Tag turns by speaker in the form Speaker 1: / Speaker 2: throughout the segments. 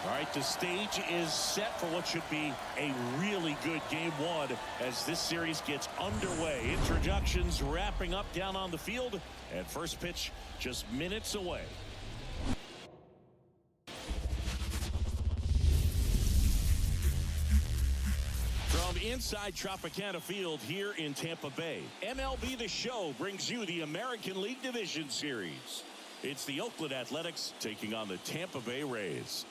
Speaker 1: All right, the stage is set for what should be a really good game one as this series gets underway. Introductions wrapping up down on the field, and first pitch just minutes away. From inside Tropicana Field here in Tampa Bay, MLB The Show brings you the American League Division Series. It's the Oakland Athletics taking on the Tampa Bay Rays.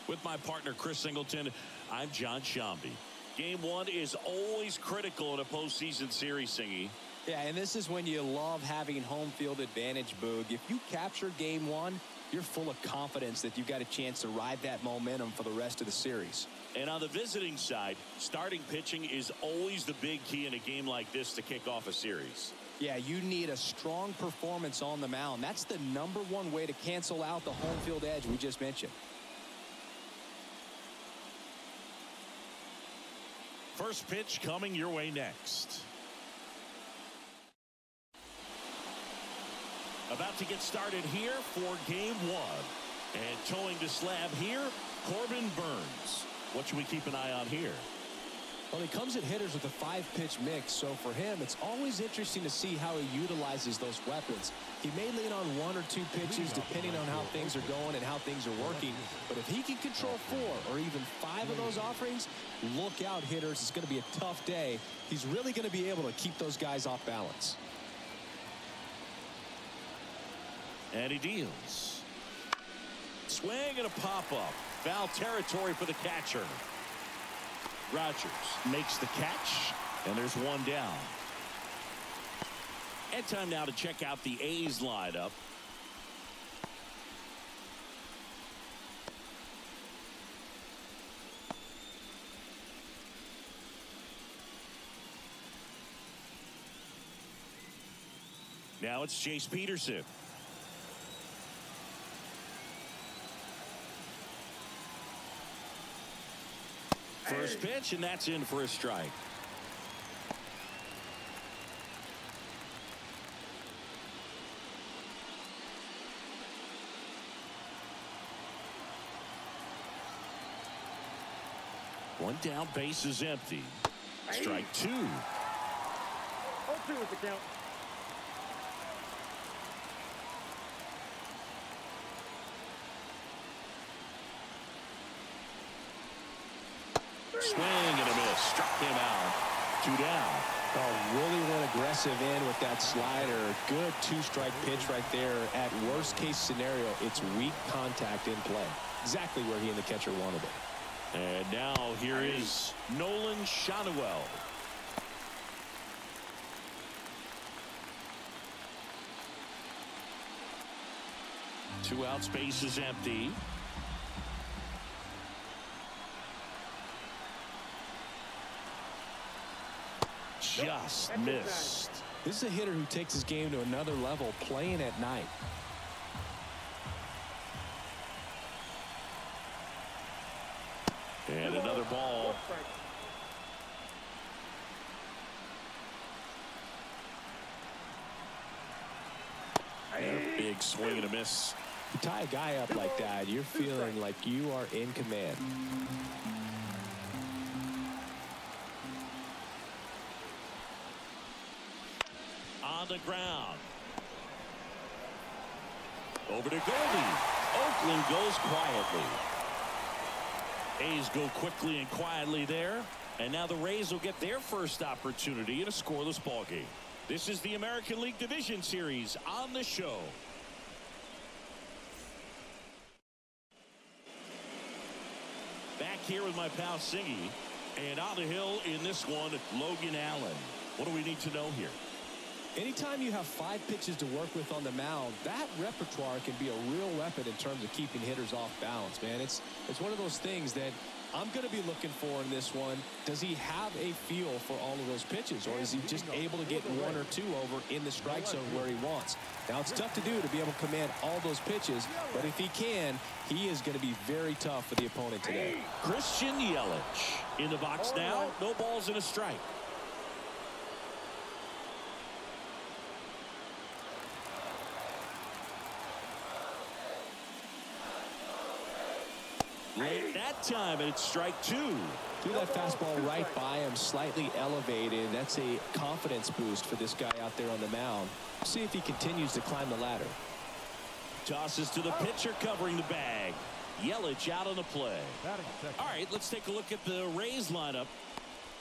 Speaker 1: With my partner Chris Singleton, I'm John Shambi. Game one is always critical in a postseason series, Singy.
Speaker 2: Yeah, and this is when you love having home field advantage, Boog. If you capture game one, you're full of confidence that you've got a chance to ride that momentum for the rest of the series.
Speaker 1: And on the visiting side, starting pitching is always the big key in a game like this to kick off a series.
Speaker 2: Yeah, you need a strong performance on the mound. That's the #1 way to cancel out the home field edge we just mentioned.
Speaker 1: First pitch coming your way next. About to get started here for game one. And towing the slab here, Corbin Burnes. What should we keep an eye on here?
Speaker 2: Well, he comes at hitters with a 5-pitch mix, so for him, it's always interesting to see how he utilizes those weapons. He may lean on 1 or 2 pitches depending on how things are going and how things are working, but if he can control 4 or even 5 of those offerings, look out, hitters. It's going to be a tough day. He's really going to be able to keep those guys off balance.
Speaker 1: And he deals. Swing and a pop-up. Foul territory for the catcher. Rogers makes the catch, and there's one down. And time now to check out the A's lineup. Now it's Chase Peterson. First pitch, and that's in for a strike. One down, base is empty. Strike 2.
Speaker 3: 0-2 with the count.
Speaker 1: Swing and a miss. Struck him out. 2 down.
Speaker 2: Oh, really went aggressive in with that slider. Good 2-strike pitch right there. At worst case scenario, it's weak contact in play. Exactly where he and the catcher wanted it.
Speaker 1: And now here is Nolan Schanuel. Two outs, base is empty. Just missed.
Speaker 2: This is a hitter who takes his game to another level, playing at night.
Speaker 1: And another ball. And a big swing and a miss.
Speaker 2: You tie a guy up like that, you're feeling like you are in command.
Speaker 1: On the ground. Over to Goldie. Oakland goes quietly. A's go quickly and quietly there. And now the Rays will get their first opportunity in a scoreless ballgame. This is the American League Division Series on the show. Back here with my pal Singy. And on the hill in this one, Logan Allen. What do we need to know here?
Speaker 2: Anytime you have 5 pitches to work with on the mound, that repertoire can be a real weapon in terms of keeping hitters off balance, man. It's one of those things that I'm going to be looking for in this one. Does he have a feel for all of those pitches, or is he just able to get 1 or 2 over in the strike zone where he wants? Now, it's tough to do to be able to command all those pitches, but if he can, he is going to be very tough for the opponent today.
Speaker 1: Christian Yelich in the box now. No balls and a strike. Late that time, and it's strike two.
Speaker 2: Threw that fastball right by him, slightly elevated. That's a confidence boost for this guy out there on the mound. See if he continues to climb the ladder.
Speaker 1: Tosses to the pitcher covering the bag. Yelich out on the play. All right, let's take a look at the Rays lineup.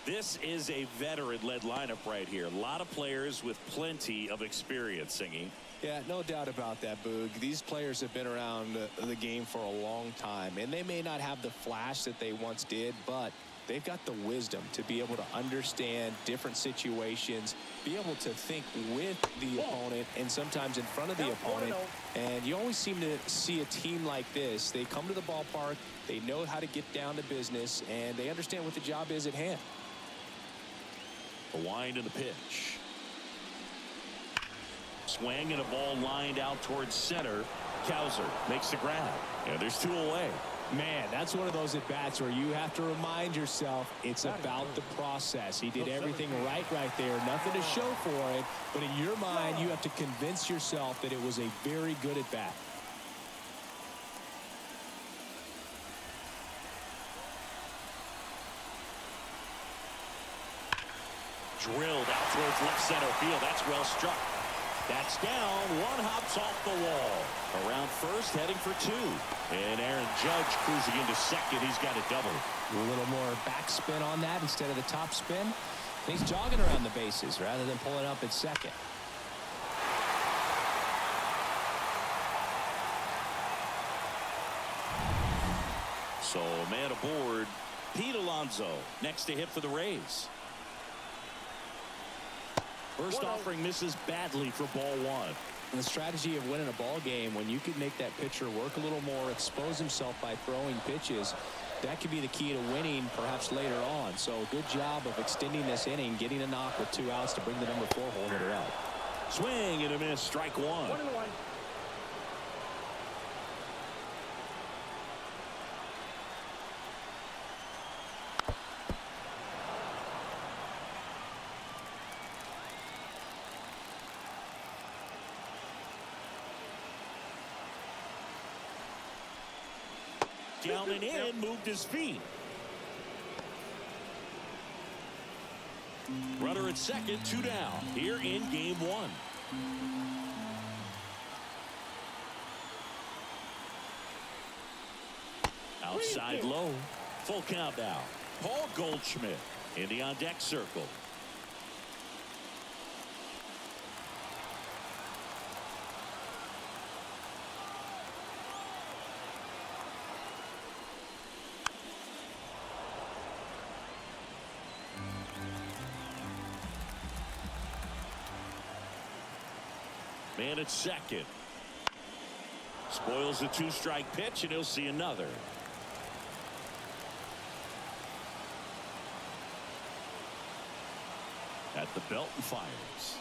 Speaker 1: This is a veteran-led lineup right here. A lot of players with plenty of experience, Singy.
Speaker 2: Yeah, no doubt about that, Boog. These players have been around the game for a long time, and they may not have the flash that they once did, but they've got the wisdom to be able to understand different situations, be able to think with the opponent and sometimes in front of the opponent. And you always seem to see a team like this. They come to the ballpark, they know how to get down to business, and they understand what the job is at hand.
Speaker 1: The wind and the pitch. Swing and a ball lined out towards center. Kowser makes the grab. And there's two away.
Speaker 2: Man, that's one of those at-bats where you have to remind yourself it's about the process. He did everything right there. Nothing to show for it. But in your mind, you have to convince yourself that it was a very good at-bat.
Speaker 1: Drilled out towards left center field. That's well struck. That's down. One hops off the wall. Around first, heading for two. And Aaron Judge cruising into second. He's got a double.
Speaker 2: A little more backspin on that instead of the top spin. He's jogging around the bases rather than pulling up at second.
Speaker 1: So a man aboard. Pete Alonso next to hit for the Rays. First offering misses badly for ball one.
Speaker 2: And the strategy of winning a ball game, when you can make that pitcher work a little more, expose himself by throwing pitches, that could be the key to winning perhaps later on. So good job of extending this inning, getting a knock with 2 outs to bring the number 4 hole hitter out.
Speaker 1: Swing and a miss, strike one.
Speaker 3: 1-1.
Speaker 1: Down and in, moved his feet. Runner at second, 2 down. Here in game 1. Outside low. Full count now. Paul Goldschmidt in the on deck circle. Man at second. Spoils the 2-strike pitch, and he'll see another. At the belt and fires.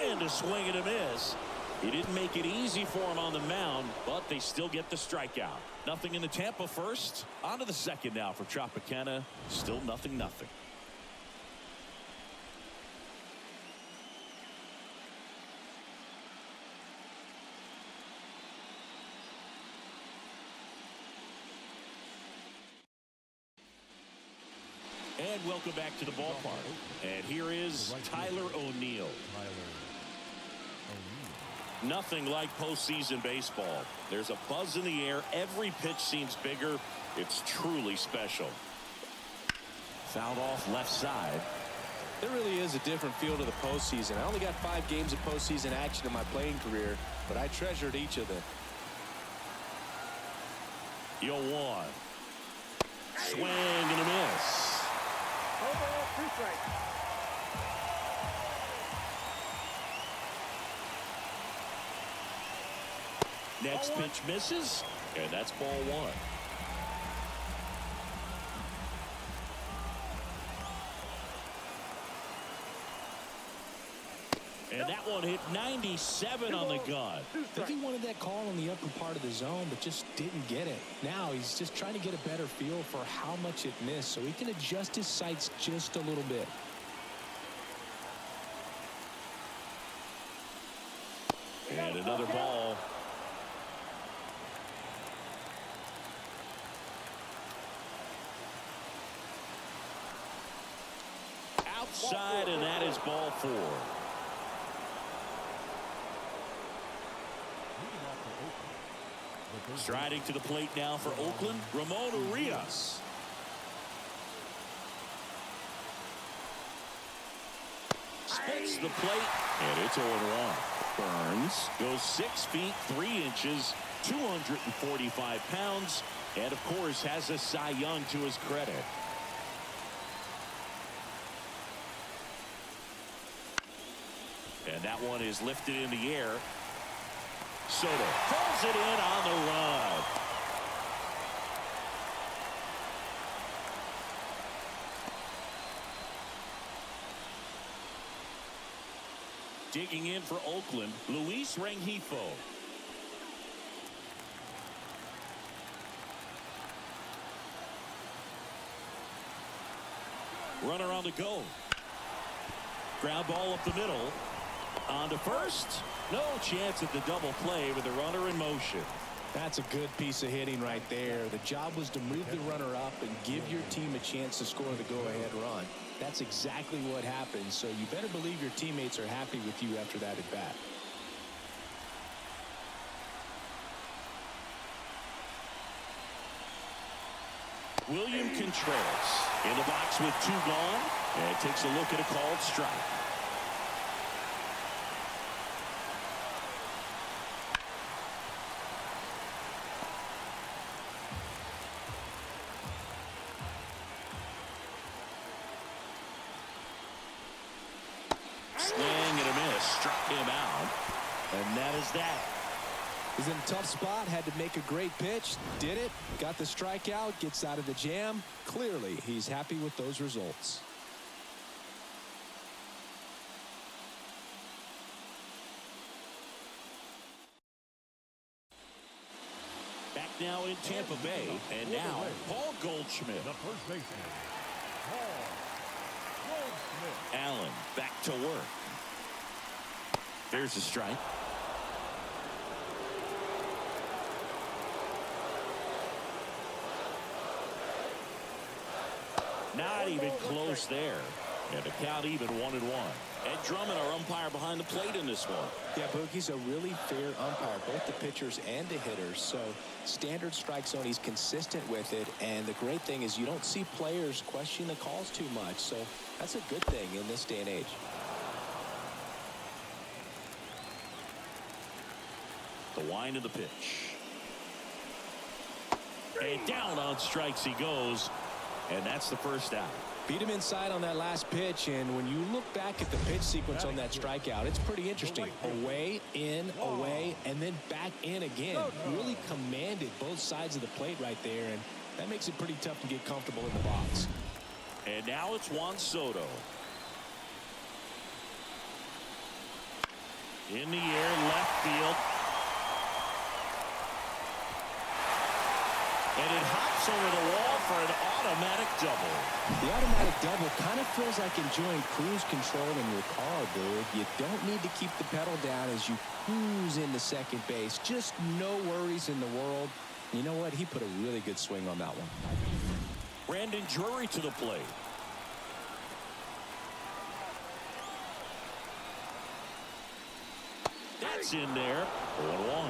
Speaker 1: And a swing and a miss. He didn't make it easy for him on the mound, but they still get the strikeout. Nothing in the Tampa first. On to the second now for Tropicana. Still 0-0. And welcome back to the ballpark. And here is Tyler O'Neill. Nothing like postseason baseball. There's a buzz in the air. Every pitch seems bigger. It's truly special. Fouled off left side.
Speaker 2: There really is a different feel to the postseason. I only got 5 games of postseason action in my playing career, but I treasured each of them.
Speaker 1: 0-1. Swing and a miss.
Speaker 3: Overall, 2 strikes.
Speaker 1: Next pitch misses, and that's ball 1. And that one hit 97 on the gun.
Speaker 2: I think he wanted that call in the upper part of the zone, but just didn't get it. Now he's just trying to get a better feel for how much it missed so he can adjust his sights just a little bit.
Speaker 1: And, And another ball. side, and that is ball 4. Striding to the plate now for Oakland, Ramon Urias. Splits the plate, and it's 0-1. Burns goes 6 feet 3 inches, 245 pounds, and of course has a Cy Young to his credit. And that one is lifted in the air. Soto falls it in on the run. Digging in for Oakland, Luis Rengifo. Runner on the go. Ground ball up the middle. On to first. No chance at the double play with the runner in motion.
Speaker 2: That's a good piece of hitting right there. The job was to move the runner up and give your team a chance to score the go-ahead run. That's exactly what happened, so you better believe your teammates are happy with you after that at bat.
Speaker 1: William Contreras in the box with 2 gone, and takes a look at a called strike. Swing and a miss, struck him out, and that is that.
Speaker 2: He's in a tough spot, had to make a great pitch, did it, got the strikeout, gets out of the jam. Clearly, he's happy with those results.
Speaker 1: Back now in Tampa Bay, and now Paul Goldschmidt.
Speaker 3: The first baseman, Paul Goldschmidt.
Speaker 1: Allen back to work. There's a strike. Not even close there. And the count even 1-1. Ed Drummond, our umpire behind the plate in this one.
Speaker 2: Yeah, Boogie's a really fair umpire, both the pitchers and the hitters. So standard strike zone, he's consistent with it. And the great thing is you don't see players question the calls too much. So that's a good thing in this day and age.
Speaker 1: The wind of the pitch. And down on strikes he goes. And that's the first out.
Speaker 2: Beat him inside on that last pitch, and when you look back at the pitch sequence on that strikeout, it's pretty interesting. Away, in, away, and then back in again. Really commanded both sides of the plate right there, and that makes it pretty tough to get comfortable in the box.
Speaker 1: And now it's Juan Soto. In the air, left field. And it hops over the wall for an automatic double.
Speaker 2: The automatic double kind of feels like enjoying cruise control in your car, dude. You don't need to keep the pedal down as you cruise into second base. Just no worries in the world. You know what? He put a really good swing on that one.
Speaker 1: Brandon Drury to the plate. That's in there. 1-1.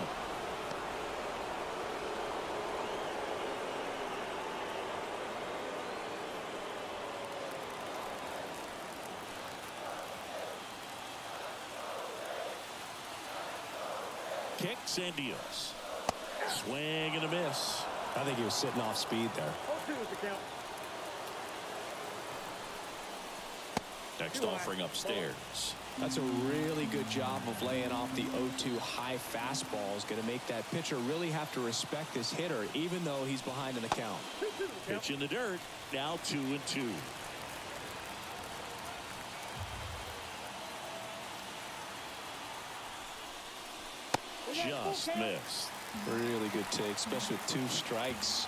Speaker 1: Kicks and deals. Swing and a miss.
Speaker 2: I think he was sitting off speed there.
Speaker 3: 0-2 is the count.
Speaker 1: Next offering upstairs.
Speaker 2: That's a really good job of laying off the 0-2 high fastball. Is going to make that pitcher really have to respect this hitter, even though he's behind in the count.
Speaker 1: Pitch in the dirt. Now 2-2. Just missed.
Speaker 2: Really good take, especially with 2 strikes.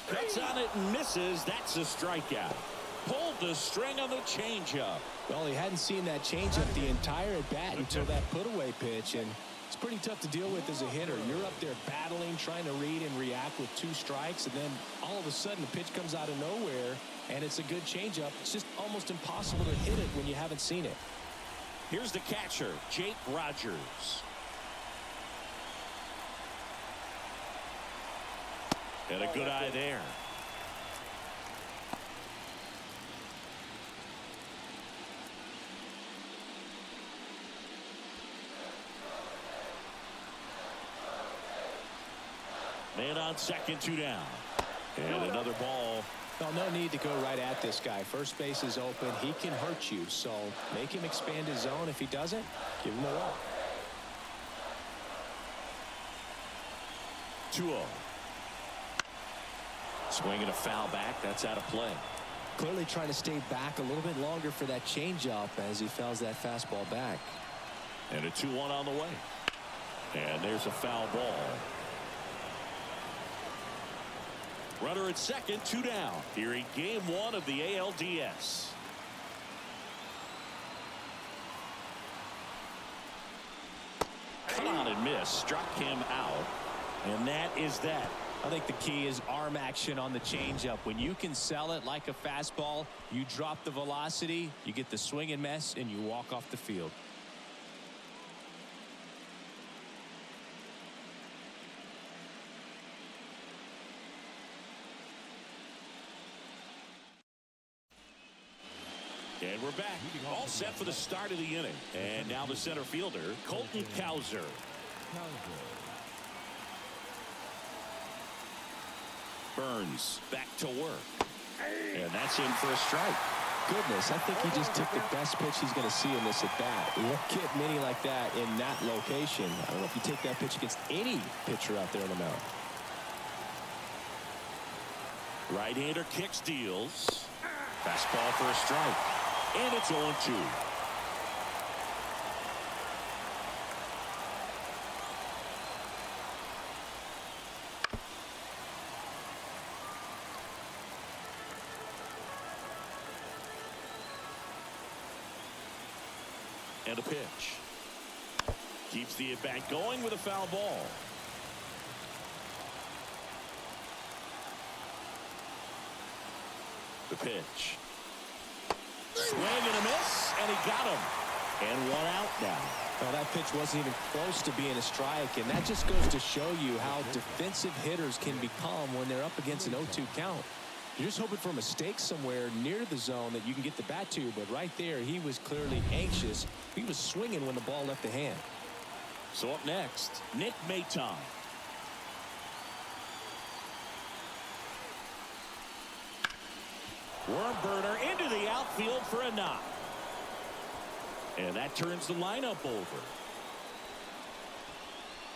Speaker 1: Cuts on it and misses. That's a strikeout. Pulled the string on the changeup.
Speaker 2: Well, he hadn't seen that changeup the entire at bat until that put-away pitch, and It's pretty tough to deal with as a hitter. You're up there battling, trying to read and react with 2 strikes, and then all of a sudden the pitch comes out of nowhere, and it's a good changeup. It's just almost impossible to hit it when you haven't seen it.
Speaker 1: Here's the catcher, Jake Rogers. And a good eye there. Man on second, 2 down. And another ball.
Speaker 2: Well, no need to go right at this guy. First base is open. He can hurt you, so make him expand his zone. If he doesn't, give him a walk.
Speaker 1: 2-0. Swinging a foul back. That's out of play.
Speaker 2: Clearly trying to stay back a little bit longer for that changeup as he fouls that fastball back.
Speaker 1: And a 2-1 on the way. And there's a foul ball. Runner at second, 2 down. Here in game 1 of the ALDS. Cut on and miss. Struck him out. And that is that.
Speaker 2: I think the key is arm action on the changeup. When you can sell it like a fastball, you drop the velocity, you get the swing and miss, and you walk off the field.
Speaker 1: And we're back. All set for the start of the inning. And now the center fielder, Colton Cowser. Burns back to work. And that's in for a strike.
Speaker 2: Goodness, I think he just took the best pitch he's going to see in this at bat. You won't get many like that in that location. I don't know if you take that pitch against any pitcher out there on the mound.
Speaker 1: Right-hander kicks, deals. Fastball for a strike. And it's 0-2. And a pitch. Keeps the at-bat going with a foul ball. The pitch. Swing and a miss, and he got him. And 1 out now.
Speaker 2: Well, that pitch wasn't even close to being a strike, and that just goes to show you how defensive hitters can become when they're up against an 0-2 count. You're just hoping for a mistake somewhere near the zone that you can get the bat to, but right there, he was clearly anxious. He was swinging when the ball left the hand.
Speaker 1: So up next, Nick Maton. Worm burner into the outfield for a knock. And that turns the lineup over.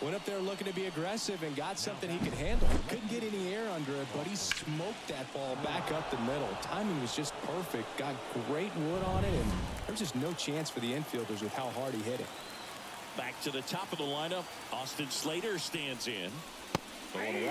Speaker 2: Went up there looking to be aggressive and got something he could handle. Couldn't get any air under it, but he smoked that ball back up the middle. Timing was just perfect. Got great wood on it, and there's just no chance for the infielders with how hard he hit it.
Speaker 1: Back to the top of the lineup. Austin Slater stands in. 0-1.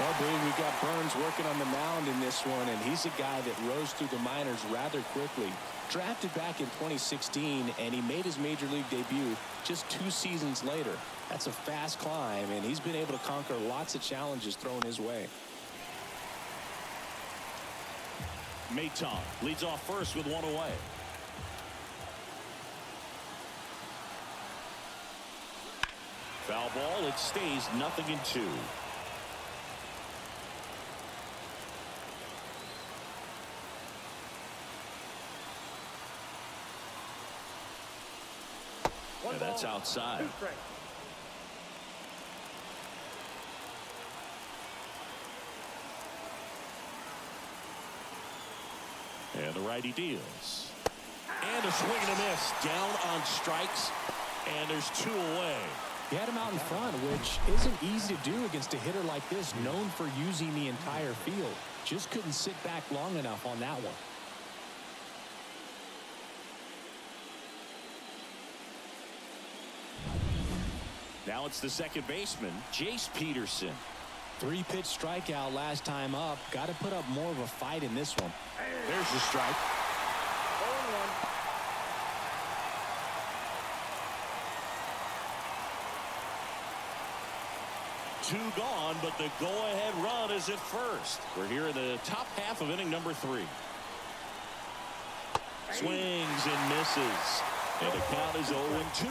Speaker 2: Well, Bree, we got Burns working on the mound in this one, and he's a guy that rose through the minors rather quickly. Drafted back in 2016, and he made his major league debut just 2 seasons later. That's a fast climb, and he's been able to conquer lots of challenges thrown his way.
Speaker 1: Maton leads off first with 1 away. Foul ball. It stays 0-2. And that's outside. And the righty deals. And a swing and a miss. Down on strikes. And there's 2 away.
Speaker 2: He had him out in front, which isn't easy to do against a hitter like this, known for using the entire field. Just couldn't sit back long enough on that one.
Speaker 1: Now it's the second baseman, Jace Peterson.
Speaker 2: 3-pitch strikeout last time up. Got to put up more of a fight in this one.
Speaker 1: There's the strike.
Speaker 3: 0-1.
Speaker 1: 2 gone, but the go-ahead run is at first. We're here in the top half of inning number 3. Swings and misses. And the count is 0-2.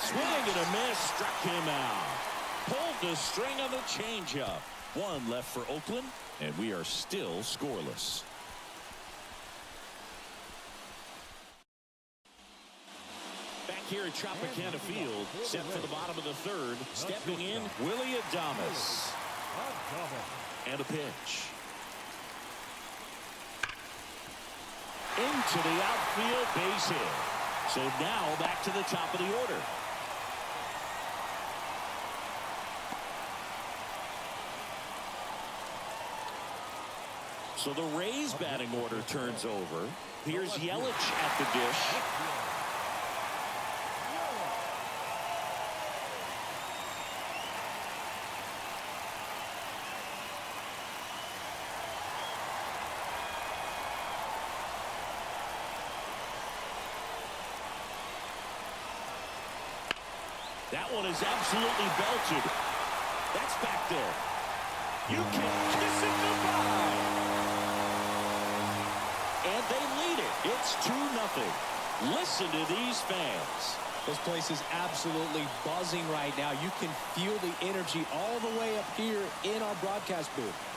Speaker 1: Swing and a miss. Struck him out. Pulled the string on the changeup. 1 left for Oakland, and we are still scoreless. Back here at Tropicana Field, set for the bottom of the 3rd. Stepping in, Willie Adames. And a pitch. Into the outfield, base hit. So now back to the top of the order. So the Rays batting order turns over. Here's Yelich at the dish. That one is absolutely belted. That's back there. You can kiss it goodbye. And they lead it. It's 2-0. Listen to these fans.
Speaker 2: This place is absolutely buzzing right now. You can feel the energy all the way up here in our broadcast booth.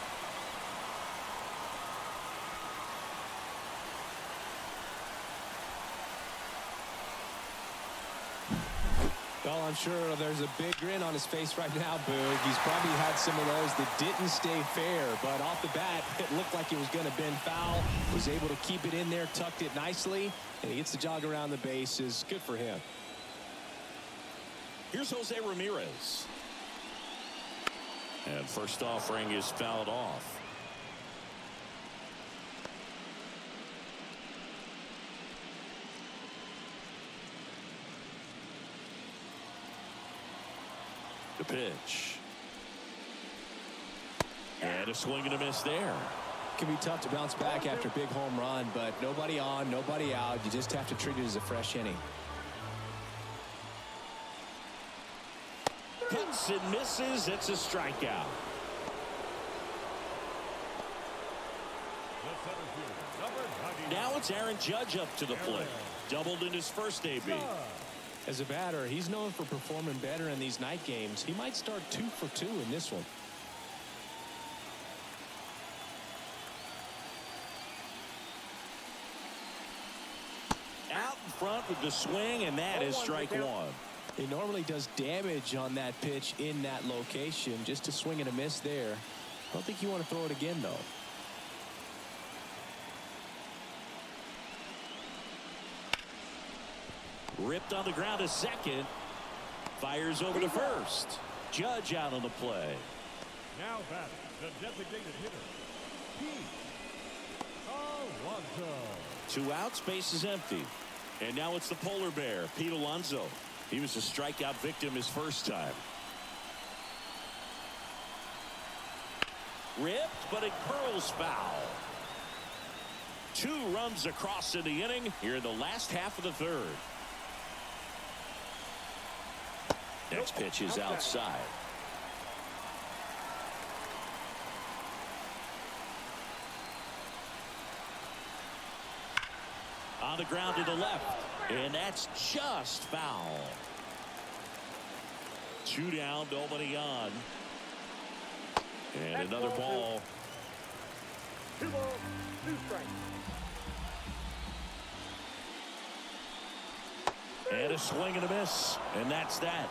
Speaker 2: Well, I'm sure there's a big grin on his face right now, Boog. He's probably had some of those that didn't stay fair, but off the bat, it looked like it was going to bend foul. Was able to keep it in there, tucked it nicely, and he gets the jog around the bases. Good for him.
Speaker 1: Here's Jose Ramirez. And first offering is fouled off. The pitch. And a swing and a miss there.
Speaker 2: It can be tough to bounce back after a big home run, but nobody on, nobody out. You just have to treat it as a fresh inning.
Speaker 1: Hits and misses. It's a strikeout. Now it's Aaron Judge up to the plate. Doubled in his first AB.
Speaker 2: As a batter, he's known for performing better in these night games. He might start 2 for 2 in this one.
Speaker 1: Out in front with the swing, and that is strike 1.
Speaker 2: He normally does damage on that pitch in that location. Just a swing and a miss there. I don't think you want to throw it again, though.
Speaker 1: Ripped on the ground to second. Fires over to first. Judge out on the play.
Speaker 3: Now batting, the designated hitter, Pete Alonso.
Speaker 1: 2 outs, base is empty. And now it's the polar bear, Pete Alonso. He was a strikeout victim his first time. Ripped, but it curls foul. 2 runs across in the inning here in the last half of the 3rd. Next pitch is outside. On the ground to the left. And that's just foul. 2 down, nobody on. And another ball.
Speaker 3: 2 balls, 2 strikes.
Speaker 1: And a swing and a miss. And that's that.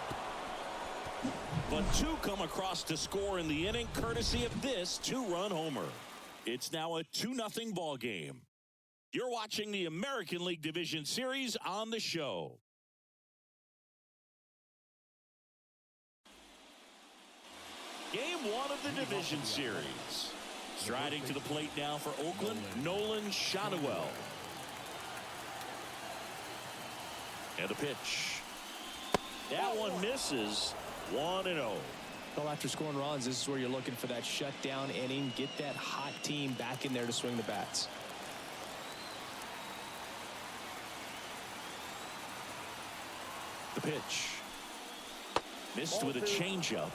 Speaker 1: But 2 come across to score in the inning, courtesy of this 2-run homer. It's now a 2-0 ball game. You're watching the American League Division Series on the show. Game 1 of the Division Series. Striding to the plate now for Oakland, Nolan Shotwell. And the pitch. That one misses. 1-0.
Speaker 2: Well, after scoring runs, this is where you're looking for that shutdown inning. Get that hot team back in there to swing the bats.
Speaker 1: The pitch. Missed with a changeup.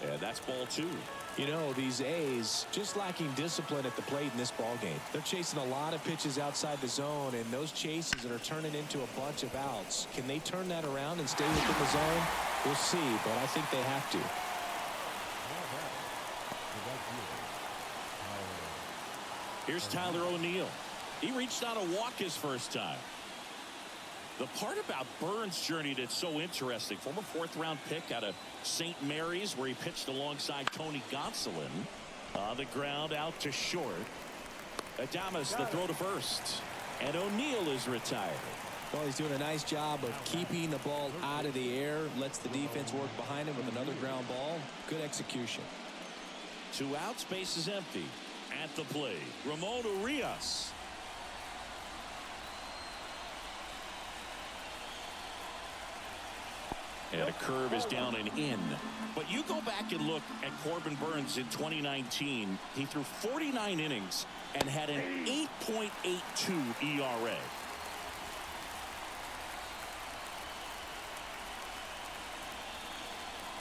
Speaker 1: And that's ball 2.
Speaker 2: You know, these A's just lacking discipline at the plate in this ball game. They're chasing a lot of pitches outside the zone, and those chases that are turning into a bunch of outs. Can they turn that around and stay within the zone? We'll see, but I think they have to.
Speaker 1: Here's Tyler O'Neill. He reached out a walk his first time. The part about Burns' journey that's so interesting, former 4th-round pick out of St. Mary's, where he pitched alongside Tony Gonsolin. On the ground, out to short. Adames, the throw to first. And O'Neill is retired.
Speaker 2: Well, he's doing a nice job of keeping the ball out of the air. Lets the defense work behind him with another ground ball. Good execution.
Speaker 1: 2 outs, base is empty. At the plate, Ramon Urias. And a curve is down and in. But you go back and look at Corbin Burns in 2019. He threw 49 innings and had an 8.82 ERA.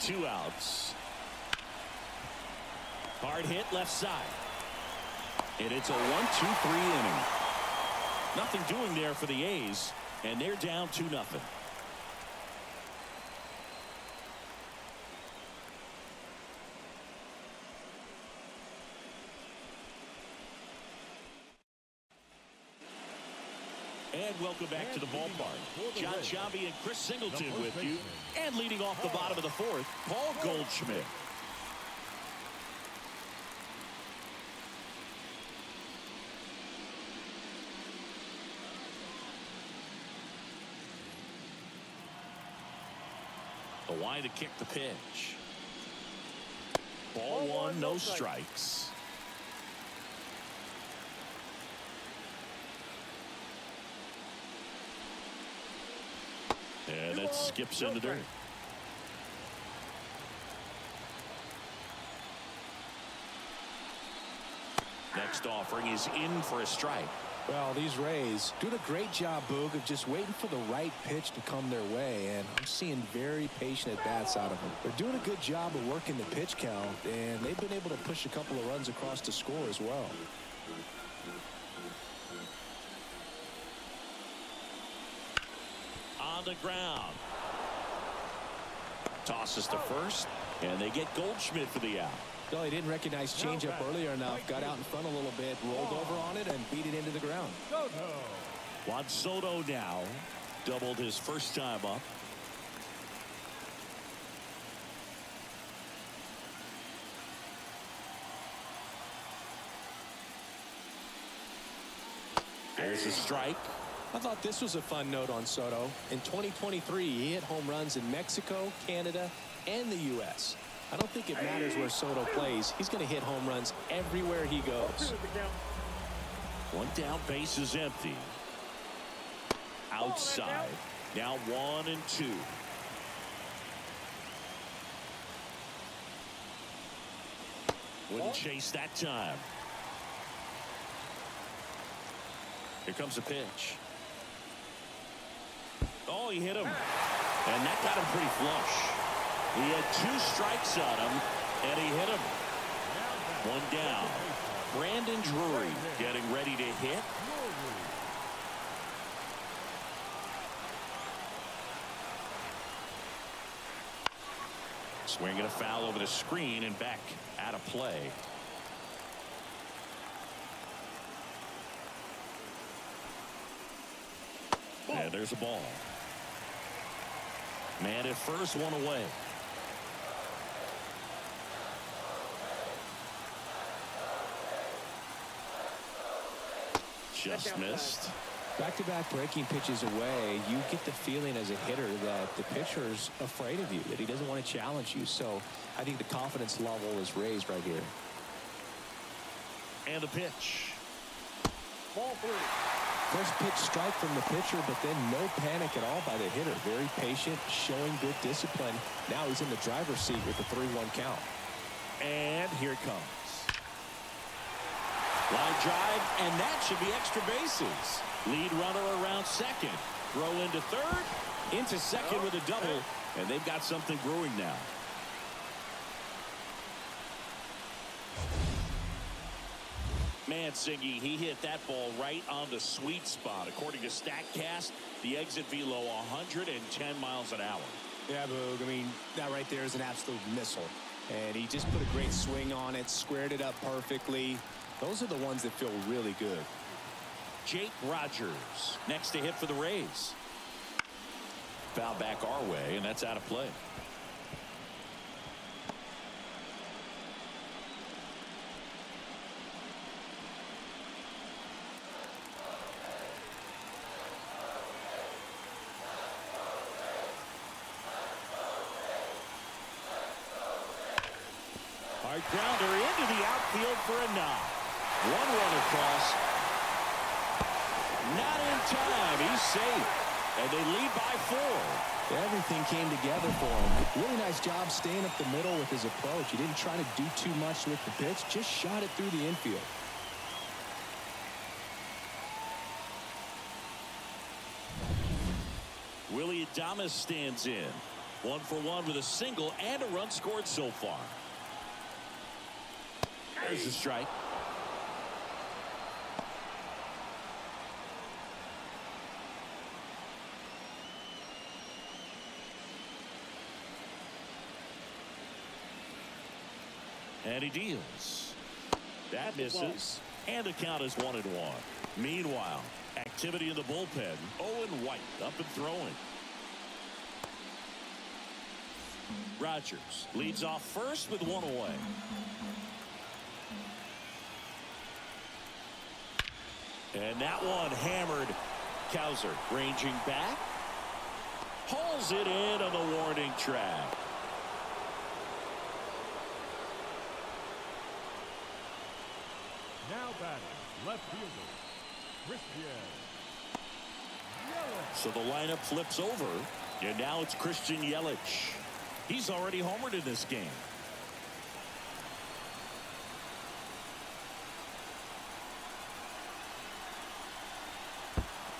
Speaker 1: Two outs. Hard hit left side. And it's a 1-2-3 inning. Nothing doing there for the A's. And they're down 2-0. And welcome back to the ballpark. John Sciambi and Chris Singleton with you. And leading off the bottom of the 4th, Paul Goldschmidt. Why to kick the pitch. Ball 1, no strikes. And that skips into dirt. Next offering is in for a strike.
Speaker 2: Well, these Rays doing a great job, Boog, of just waiting for the right pitch to come their way, and I'm seeing very patient at-bats out of them. They're doing a good job of working the pitch count, and they've been able to push a couple of runs across to score as well.
Speaker 1: On the ground. Tosses to first, and they get Goldschmidt for the out.
Speaker 2: Well, he didn't recognize changeup earlier enough, got out in front a little bit, rolled over on it, and beat it into the ground.
Speaker 1: Juan Soto now doubled his first time up. There's a strike.
Speaker 2: I thought this was a fun note on Soto. In 2023, he hit home runs in Mexico, Canada, and the U.S. I don't think it matters where Soto plays. He's going to hit home runs everywhere he goes.
Speaker 1: One down, base is empty. Outside. Now 1-2. Wouldn't chase that time. Here comes a pitch. Oh, he hit him. And that got him pretty flush. He had 2 strikes on him, and he hit him. One down. Brandon Drury getting ready to hit. Swinging a foul over the screen and back out of play. And there's a ball. Man at first, one away. Just missed.
Speaker 2: Back-to-back breaking pitches away, you get the feeling as a hitter that the pitcher's afraid of you, that he doesn't want to challenge you. So I think the confidence level is raised right here.
Speaker 1: And the pitch.
Speaker 3: Ball 3.
Speaker 2: First pitch strike from the pitcher, but then no panic at all by the hitter. Very patient, showing good discipline. Now he's in the driver's seat with the 3-1 count.
Speaker 1: And here it comes. Line drive, and that should be extra bases. Lead runner around second. Throw into third, into second with a double, and they've got something brewing now. Mansingy, he hit that ball right on the sweet spot. According to StatCast, the exit velo 110 miles an hour.
Speaker 2: Yeah, Boog. I mean, that right there is an absolute missile. And he just put a great swing on it, squared it up perfectly. Those are the ones that feel really good.
Speaker 1: Jake Rogers next to hit for the Rays. Foul back our way, and that's out of play. Hard grounder into the outfield for a knock. One run across. Not in time. He's safe. And they lead by 4.
Speaker 2: Everything came together for him. Really nice job staying up the middle with his approach. He didn't try to do too much with the pitch. Just shot it through the infield.
Speaker 1: Willie Adames stands in. 1 for 1 with a single and a run scored so far. There's a strike. And he deals. That misses. And the count is 1-1. Meanwhile, activity in the bullpen. Owen White up and throwing. Rogers leads off first with 1 away. And that one hammered. Kowser ranging back. Hauls it in on the warning track.
Speaker 3: Now batting, left fielder, Christian Yelich.
Speaker 1: So the lineup flips over, and now it's Christian Yelich. He's already homered in this game.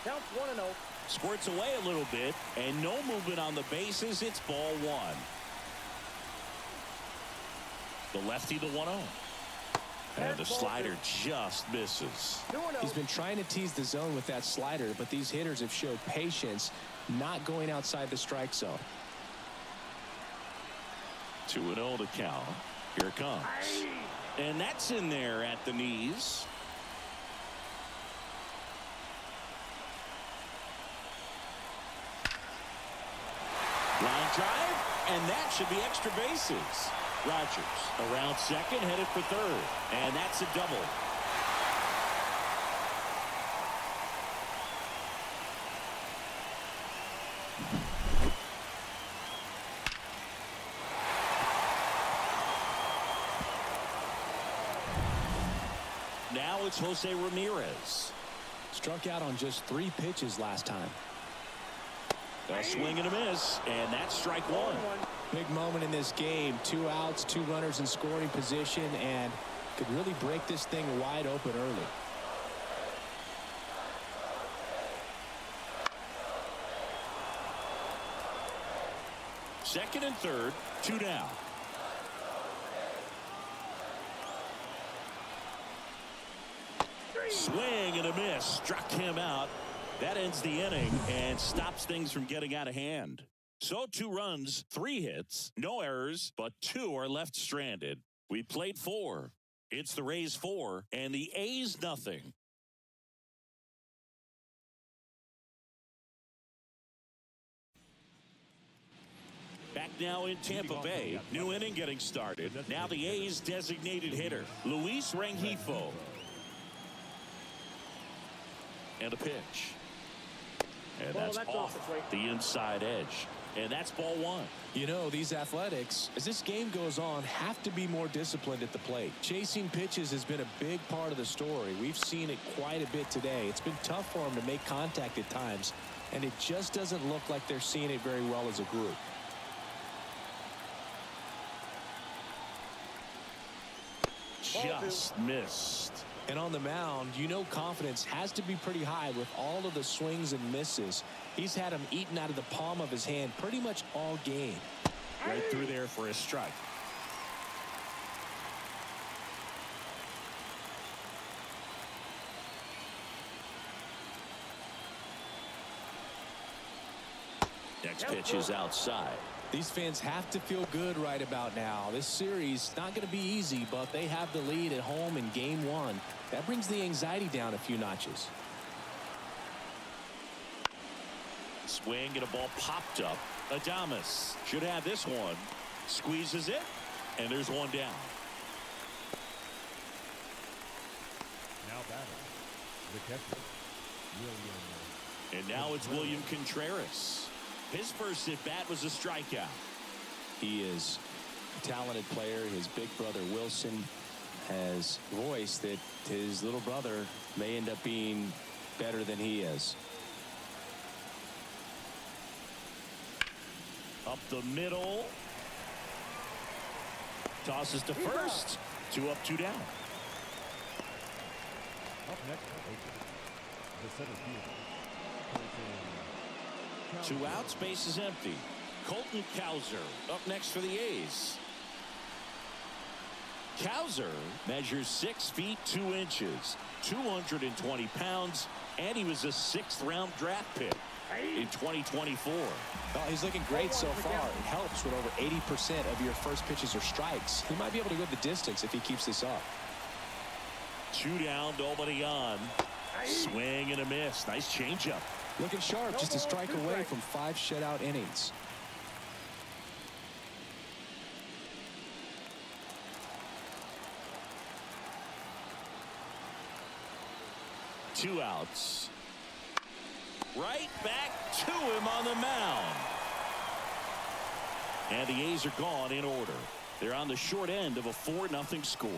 Speaker 4: Counts 1-0.
Speaker 1: Squirts away a little bit, and no movement on the bases. It's ball 1. The lefty, the 1-0. And the slider just misses.
Speaker 2: He's been trying to tease the zone with that slider, but these hitters have showed patience, not going outside the strike zone.
Speaker 1: 2-0 to count. Here it comes. And that's in there at the knees. Line drive, and that should be extra bases. Rogers around second, headed for third, and that's a double. Now it's Jose Ramirez.
Speaker 2: Struck out on just 3 pitches last time.
Speaker 1: A swing and a miss, and that's strike 1.
Speaker 2: Big moment in this game. 2 outs, 2 runners in scoring position, and could really break this thing wide open early.
Speaker 1: Second and third, 2 down. Swing and a miss. Struck him out. That ends the inning and stops things from getting out of hand. So 2 runs, 3 hits, no errors, but 2 are left stranded. We played 4. It's the Rays 4 and the A's nothing. Back now in Tampa Bay. New inning getting started. Now the A's designated hitter, Luis Rengifo. And a pitch. And that's off the inside edge. And that's ball 1.
Speaker 2: You know, these Athletics, as this game goes on, have to be more disciplined at the plate. Chasing pitches has been a big part of the story. We've seen it quite a bit today. It's been tough for them to make contact at times, and it just doesn't look like they're seeing it very well as a group.
Speaker 1: Just missed.
Speaker 2: And on the mound, you know confidence has to be pretty high with all of the swings and misses. He's had them eaten out of the palm of his hand pretty much all game.
Speaker 1: Right through there for a strike. Next pitch is outside.
Speaker 2: These fans have to feel good right about now. This series not going to be easy, but they have the lead at home in game one. That brings the anxiety down a few notches.
Speaker 1: Swing and a ball popped up. Adames should have this one. Squeezes it, and there's one down.
Speaker 3: Now batting, the catcher, William.
Speaker 1: And now it's William Contreras. His first at bat was a strikeout.
Speaker 2: He is a talented player. His big brother Wilson has voiced that his little brother may end up being better than he is.
Speaker 1: Up the middle. Tosses to first. 2 up, 2 down.
Speaker 3: Up next, the center fielder.
Speaker 1: 2 outs, base is empty. Colton Cowser up next for the A's. Cowser measures 6 feet 2 inches, 220 pounds, and he was a 6th round draft pick in 2024.
Speaker 2: Well, he's looking great so far. It helps when over 80% of your first pitches are strikes. He might be able to go the distance if he keeps this up.
Speaker 1: 2 down, nobody on. Swing and a miss. Nice changeup.
Speaker 2: Looking sharp, just a strike away from 5 shutout innings.
Speaker 1: Two outs. Right back to him on the mound. And the A's are gone in order. They're on the short end of a 4-0 score.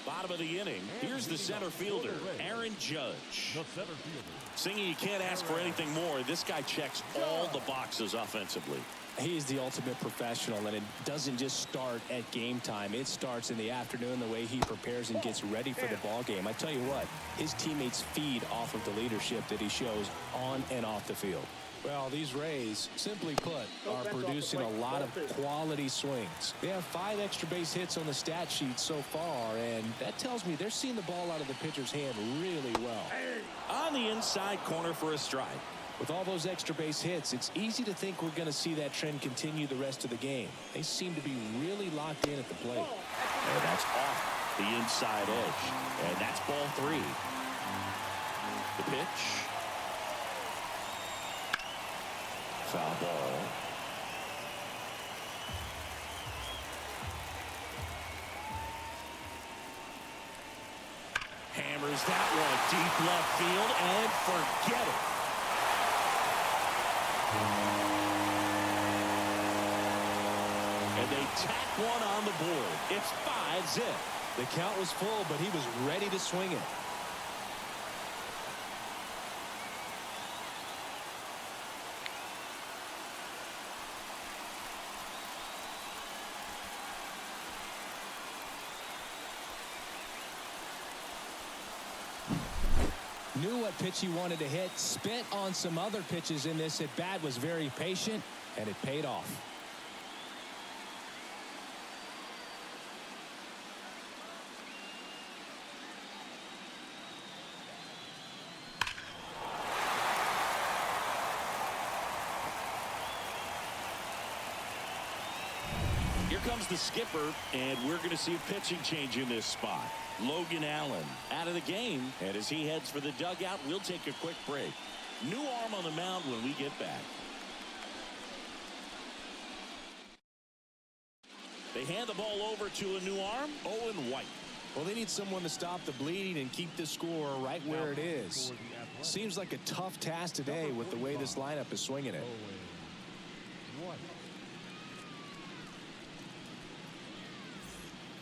Speaker 1: Bottom of the inning. Here's the center fielder, Aaron Judge.
Speaker 3: The center fielder.
Speaker 1: Singing, you can't ask for anything more. This guy checks all the boxes offensively.
Speaker 2: He's the ultimate professional, and it doesn't just start at game time. It starts in the afternoon, the way he prepares and gets ready for the ball game. I tell you what, his teammates feed off of the leadership that he shows on and off the field. Well, these Rays, simply put, are producing a lot of quality swings. They have 5 extra base hits on the stat sheet so far, and that tells me they're seeing the ball out of the pitcher's hand really well.
Speaker 1: On the inside corner for a strike.
Speaker 2: With all those extra base hits, it's easy to think we're going to see that trend continue the rest of the game. They seem to be really locked in at the plate.
Speaker 1: And that's off the inside edge. And that's ball 3. The pitch. Foul ball. Hammers that one deep left field and forget it. And they tack one on the board. It's 5-zip.
Speaker 2: The count was full, but he was ready to swing it. Knew what pitch he wanted to hit, spent on some other pitches in this at bat, was very patient, and it paid off.
Speaker 1: Here comes the skipper, and we're going to see a pitching change in this spot. Logan Allen out of the game, and as he heads for the dugout, we'll take a quick break. New arm on the mound when we get back. They hand the ball over to a new arm, Owen White.
Speaker 2: Well, they need someone to stop the bleeding and keep the score right where it is. Seems like a tough task today with the way this lineup is swinging it.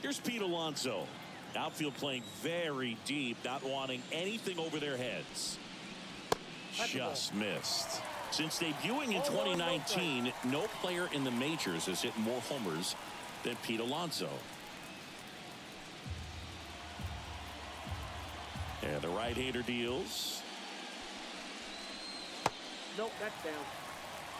Speaker 1: Here's Pete Alonso. Outfield playing very deep, not wanting anything over their heads. Just missed. Since debuting in 2019, no player in the majors has hit more homers than Pete Alonso. And the right-hander deals.
Speaker 4: Nope, that's down.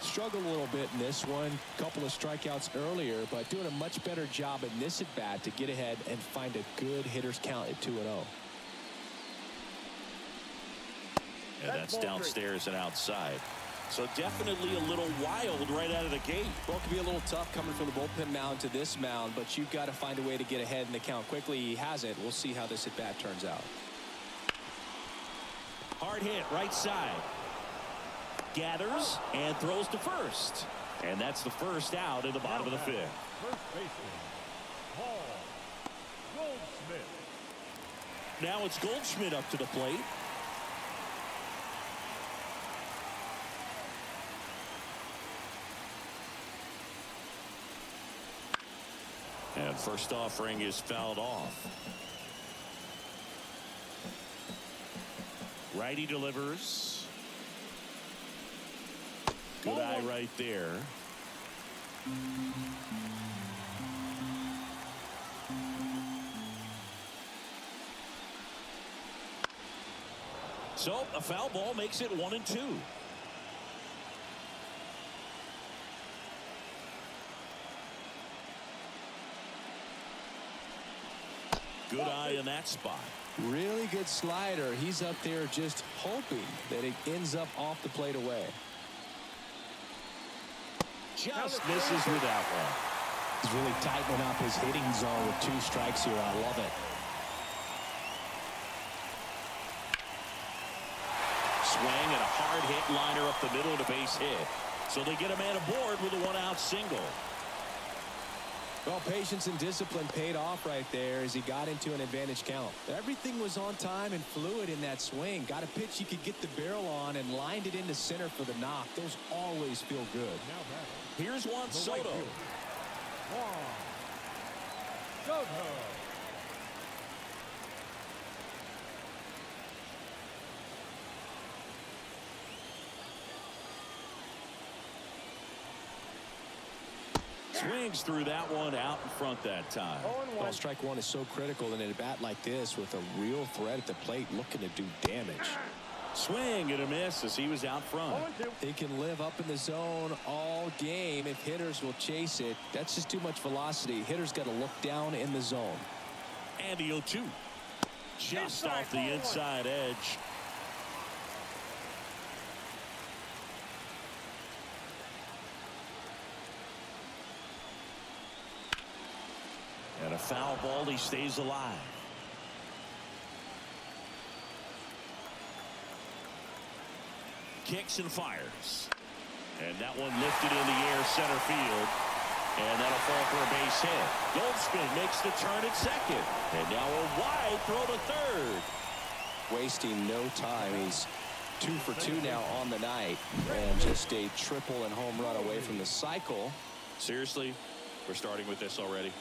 Speaker 2: Struggled a little bit in this one. Couple of strikeouts earlier, but doing a much better job in this at-bat to get ahead and find a good hitter's count at 2-0.
Speaker 1: And that's downstairs and outside. So definitely a little wild right out of the gate.
Speaker 2: Well, it could be a little tough coming from the bullpen mound to this mound, but you've got to find a way to get ahead in the count quickly. He has it. We'll see how this at-bat turns out.
Speaker 1: Hard hit right side. Gathers and throws to first. And that's the first out in the bottom of the fifth.
Speaker 3: First baseman, Paul Goldschmidt.
Speaker 1: Now it's Goldschmidt up to the plate. And first offering is fouled off. Righty delivers. Good eye right there. So a foul ball makes it 1-2. Good eye in that spot.
Speaker 2: Really good slider. He's up there just hoping that it ends up off the plate away.
Speaker 1: Just misses with that one.
Speaker 2: He's really tightening up his hitting zone with 2 strikes here. I love it.
Speaker 1: Swing and a hard hit liner up the middle of the base hit. So they get a man aboard with a 1-out single.
Speaker 2: Well, patience and discipline paid off right there as he got into an advantage count. Everything was on time and fluid in that swing. Got a pitch he could get the barrel on and lined it into center for the knock. Those always feel good.
Speaker 1: Here's Juan Soto.
Speaker 3: Juan Soto.
Speaker 1: Swings through that one out in front that time.
Speaker 2: Well, strike one is so critical in a bat like this with a real threat at the plate looking to do damage.
Speaker 1: Swing and a miss as he was out front.
Speaker 2: He can live up in the zone all game if hitters will chase it. That's just too much velocity. Hitters got to look down in the zone.
Speaker 1: And the 0-2. Just off the inside edge. And a foul ball, he stays alive. Kicks and fires. And that one lifted in the air center field. And that'll fall for a base hit. Goldschmidt makes the turn at second. And now a wide throw to third.
Speaker 2: Wasting no time. He's 2 for 2 now on the night. And just a triple and home run away from the cycle.
Speaker 1: Seriously, we're starting with this already.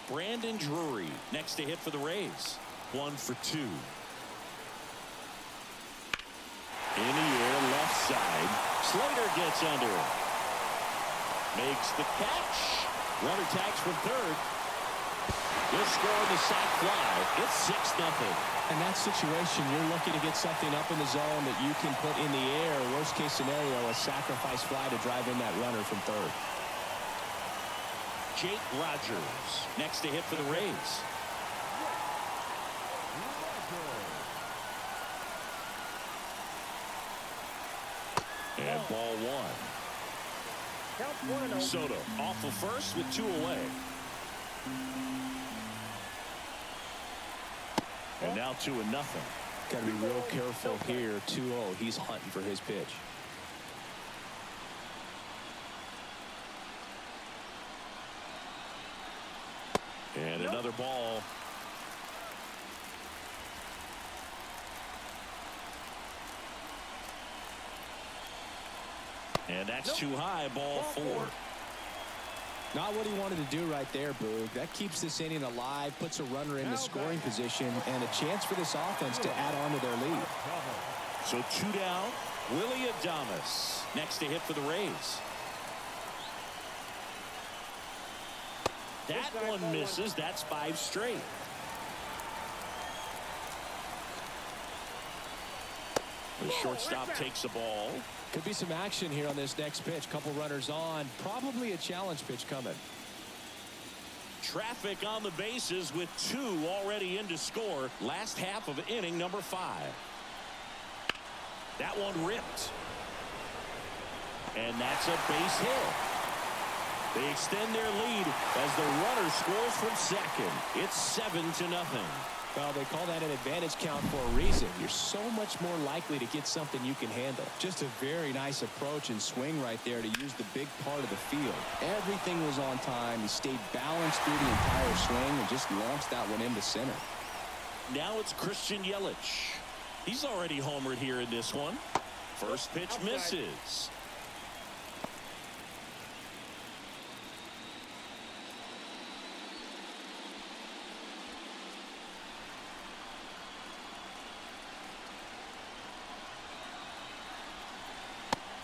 Speaker 1: Brandon Drury next to hit for the Rays. 1 for 2. In the air, left side. Slater gets under it. Makes the catch. Runner tags from third. He'll score on the sac fly. It's 6-0.
Speaker 2: In that situation, you're looking to get something up in the zone that you can put in the air. Worst case scenario, a sacrifice fly to drive in that runner from third.
Speaker 1: Jake Rogers next to hit for the Rays. And ball 1. Soto off of first with 2 away. And now 2-0.
Speaker 2: Got to be real careful here. 2-0. He's hunting for his pitch.
Speaker 1: And another ball. And that's too high. Ball 4.
Speaker 2: Not what he wanted to do right there, Boog. That keeps this inning alive, puts a runner in the scoring position, and a chance for this offense to add on to their lead.
Speaker 1: So 2 down. Willie Adames next to hit for the Rays. That one misses. That's 5 straight. The shortstop takes the ball.
Speaker 2: Could be some action here on this next pitch. Couple runners on. Probably a challenge pitch coming.
Speaker 1: Traffic on the bases with 2 already in to score. Last half of inning number 5. That one ripped. And that's a base hit. They extend their lead as the runner scores from second. It's 7-0.
Speaker 2: Well, they call that an advantage count for a reason. You're so much more likely to get something you can handle. Just a very nice approach and swing right there to use the big part of the field. Everything was on time. He stayed balanced through the entire swing and just launched that one into center.
Speaker 1: Now it's Christian Yelich. He's already homered here in this one. First pitch misses.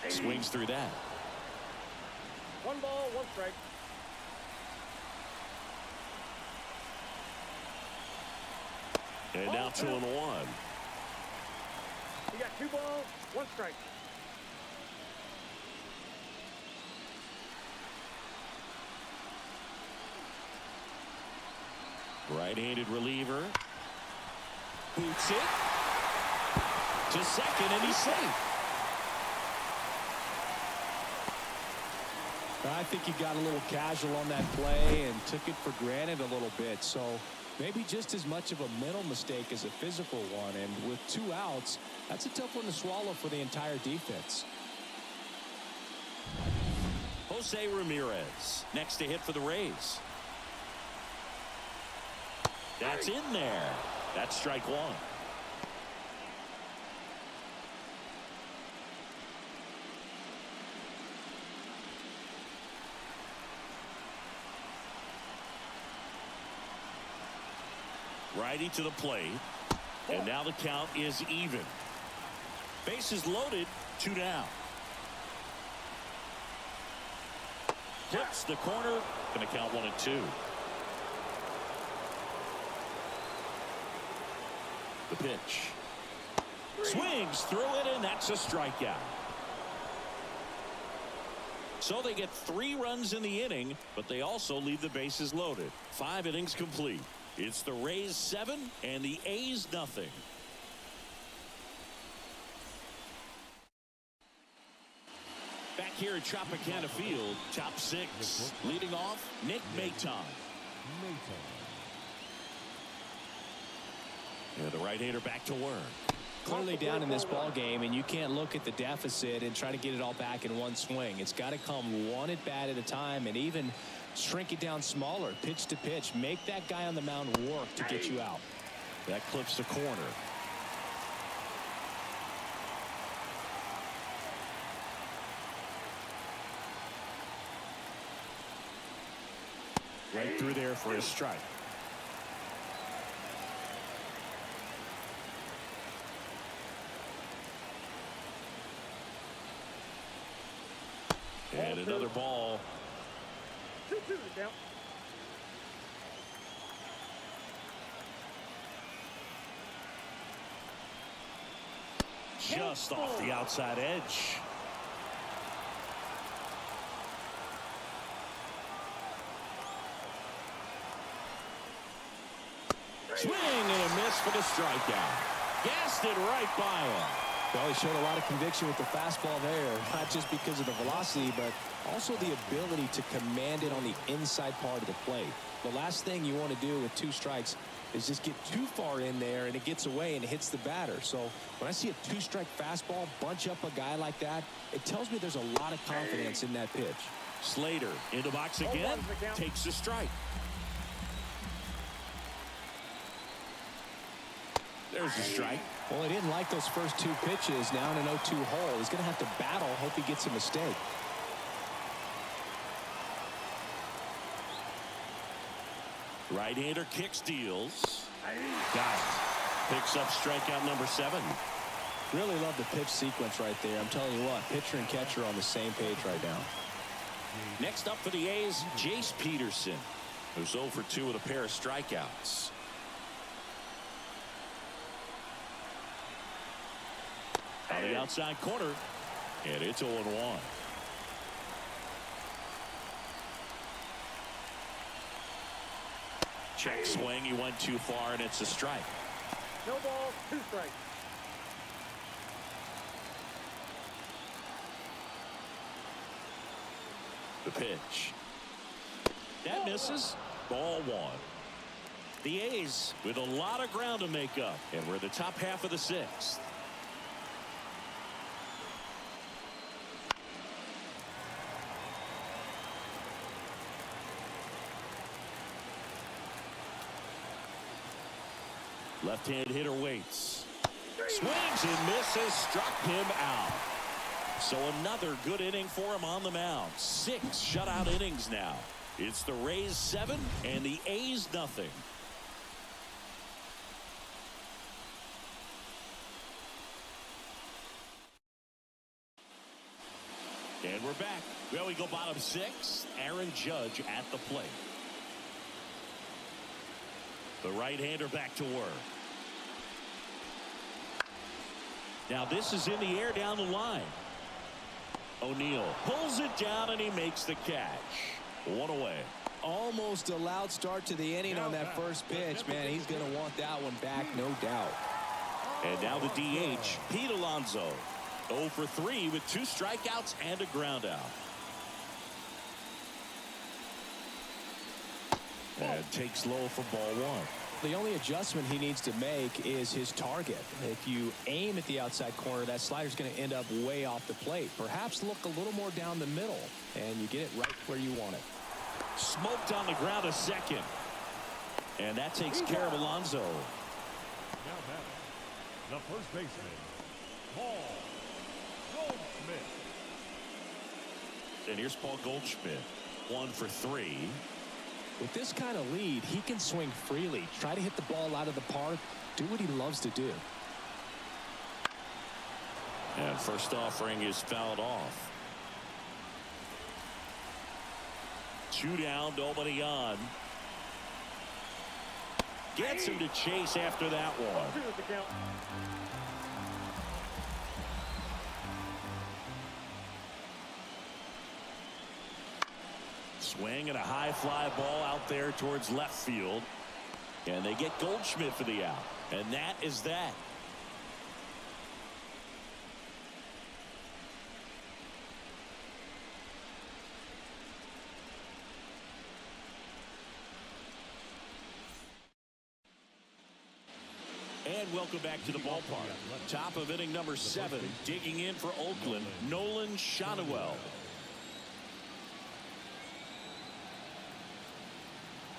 Speaker 1: Swings through that.
Speaker 4: 1 ball, 1 strike.
Speaker 1: And now 2-1.
Speaker 4: You got 2 balls, 1 strike.
Speaker 1: Right-handed reliever. Boots it to second, and he's safe.
Speaker 2: I think he got a little casual on that play and took it for granted a little bit. So maybe just as much of a mental mistake as a physical one. And with 2 outs, that's a tough one to swallow for the entire defense.
Speaker 1: Jose Ramirez next to hit for the Rays. That's in there. That's strike 1. Righty to the plate. And now the count is even. Bases loaded, 2 down. Hits the corner. Going to count 1-2. The pitch. Swings through it, and that's a strikeout. So they get 3 runs in the inning, but they also leave the bases loaded. 5 innings complete. It's the Rays 7 and the A's nothing. Back here at Tropicana Field, top 6. Leading off, Nick Maton. And the right-hander back to work.
Speaker 2: Clearly down in this ball game, and you can't look at the deficit and try to get it all back in one swing. It's got to come one at bat at a time, and even shrink it down smaller, pitch to pitch. Make that guy on the mound work to get you out.
Speaker 1: That clips the corner. Right through there for a strike. And another ball.
Speaker 4: 2-2 to count.
Speaker 1: Just off the outside edge. Swing and a miss for the strikeout. Gassed it right by him.
Speaker 2: Well, he showed a lot of conviction with the fastball there, not just because of the velocity, but also the ability to command it on the inside part of the plate. The last thing you want to do with 2 strikes is just get too far in there and it gets away and it hits the batter. So when I see a 2-strike fastball bunch up a guy like that, it tells me there's a lot of confidence in that pitch.
Speaker 1: Slater in the box again, takes the strike. There's the strike.
Speaker 2: Well, he didn't like those first 2 pitches. Now in an 0-2 hole, he's going to have to battle. Hope he gets a mistake.
Speaker 1: Right-hander kicks, deals. Got it. Picks up strikeout number 7.
Speaker 2: Really love the pitch sequence right there. I'm telling you what, pitcher and catcher on the same page right now.
Speaker 1: Next up for the A's, Jace Peterson, who's 0 for 2 with a pair of strikeouts. On the outside corner, and it's 0-1. Check swing, he went too far, and it's a strike.
Speaker 4: No ball, 2 strikes.
Speaker 1: The pitch. That misses. Ball 1. The A's with a lot of ground to make up, and we're in the top half of the 6th. Left-hand hitter waits. Swings and misses. Struck him out. So another good inning for him on the mound. 6 shutout innings now. It's the Rays 7 and the A's nothing. And we're back. Well, we go bottom 6. Aaron Judge at the plate. The right-hander back to work. Now this is in the air down the line. O'Neill pulls it down and he makes the catch. 1 away.
Speaker 2: Almost a loud start to the inning on that first pitch. Man, he's going to want that one back, no doubt.
Speaker 1: And now the DH, Pete Alonso. 0 for 3 with 2 strikeouts and a ground out. And takes low for ball 1.
Speaker 2: The only adjustment he needs to make is his target. If you aim at the outside corner, that slider's going to end up way off the plate. Perhaps look a little more down the middle, and you get it right where you want it.
Speaker 1: Smoked on the ground a second. And that takes care of Alonso.
Speaker 3: Now batting, the first baseman, Paul Goldschmidt.
Speaker 1: And here's Paul Goldschmidt. 1 for 3.
Speaker 2: With this kind of lead, he can swing freely, try to hit the ball out of the park, do what he loves to do.
Speaker 1: And first offering is fouled off. 2 down, nobody on. Gets him to chase after that one.
Speaker 4: 2 is the count.
Speaker 1: Swing and a high fly ball out there towards left field. And they get Goldschmidt for the out. And that is that. And welcome back to the ballpark. Top of inning number 7. Digging in for Oakland, Nolan Schanuel.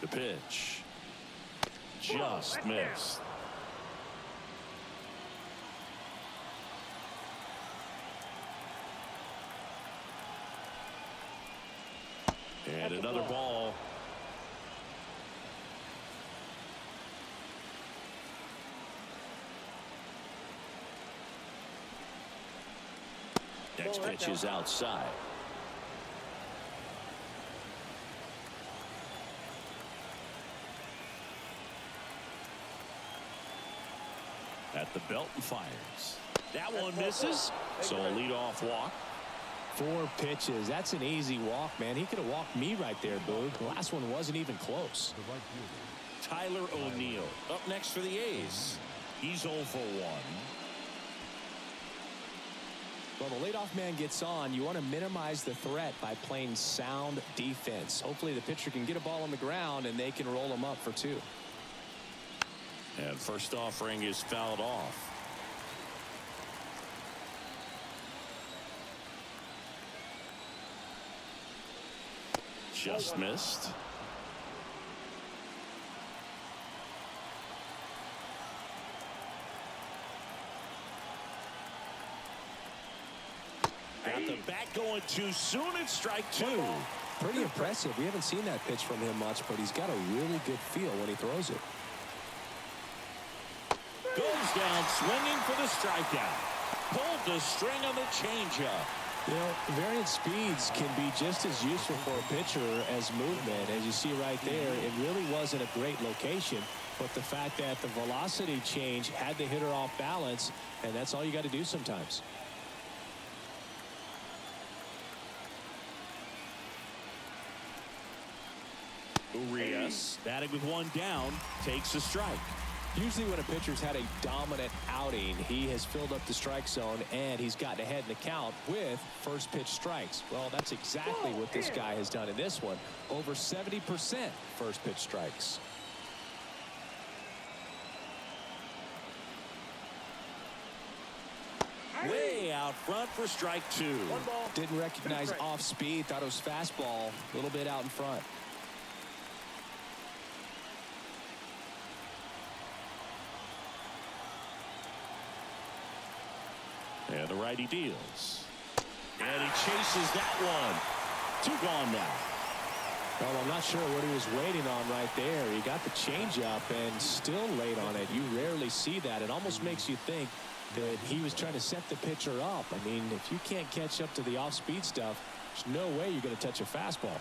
Speaker 1: The pitch. Just missed. And another ball. Next pitch is outside. At the belt and fires. That one misses. So a leadoff walk.
Speaker 2: 4 pitches. That's an easy walk, man. He could have walked me right there, Boog. The last one wasn't even close.
Speaker 1: Tyler O'Neill up next for the A's. He's 0 for 1.
Speaker 2: Well, the leadoff man gets on. You want to minimize the threat by playing sound defense. Hopefully the pitcher can get a ball on the ground and they can roll him up for 2.
Speaker 1: And first offering is fouled off. Just missed. Got the bat going too soon. It's strike 2.
Speaker 2: pretty impressive. We haven't seen that pitch from him much, but he's got a really good feel when he throws it.
Speaker 1: Goes down swinging for the strikeout. Pulled the string on the changeup.
Speaker 2: You know, variant speeds can be just as useful for a pitcher as movement. As you see right there, it really wasn't a great location, but the fact that the velocity change had the hitter off balance, and that's all you got to do sometimes.
Speaker 1: Urias batting with one down, takes a strike.
Speaker 2: Usually when a pitcher's had a dominant outing, he has filled up the strike zone and he's gotten ahead in the count with first pitch strikes. Well, that's exactly what this guy has done in this one. Over 70% first pitch strikes.
Speaker 1: Way out front for strike two.
Speaker 2: Didn't recognize off speed, thought it was fastball, a little bit out in front.
Speaker 1: And the righty deals. And he chases that one. Two gone now.
Speaker 2: Well, I'm not sure what he was waiting on right there. He got the changeup and still late on it. You rarely see that. It almost makes you think that he was trying to set the pitcher up. I mean, if you can't catch up to the off-speed stuff, there's no way you're going to touch a fastball.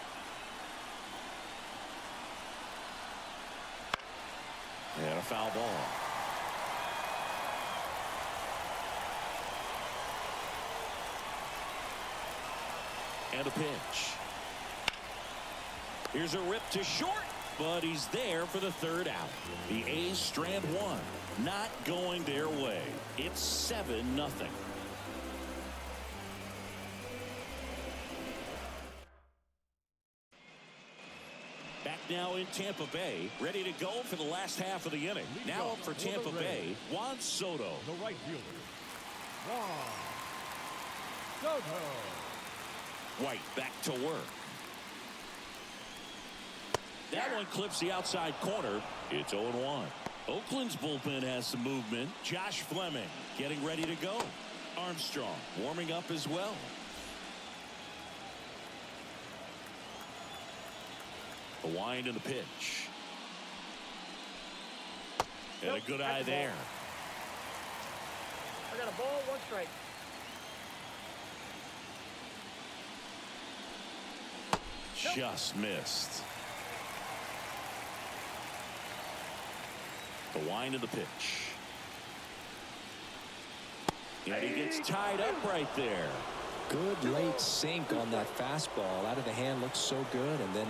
Speaker 1: And a foul ball. And a pitch. Here's a rip to short, but he's there for the third out. The A's strand one. Not going their way. It's 7-0. Back now in Tampa Bay, ready to go for the last half of the inning. Now up for Tampa Bay, Juan Soto.
Speaker 3: The right fielder, Juan Soto.
Speaker 1: White back to work. That one clips the outside corner. It's 0-1. Oakland's bullpen has some movement. Josh Fleming getting ready to go. Armstrong warming up as well. The wind and the pitch. And a good eye there.
Speaker 4: I got a ball, one strike.
Speaker 1: Just missed. The wind of the pitch. And he gets tied up right there.
Speaker 2: Good late sink on that fastball. Out of the hand, looks so good, and then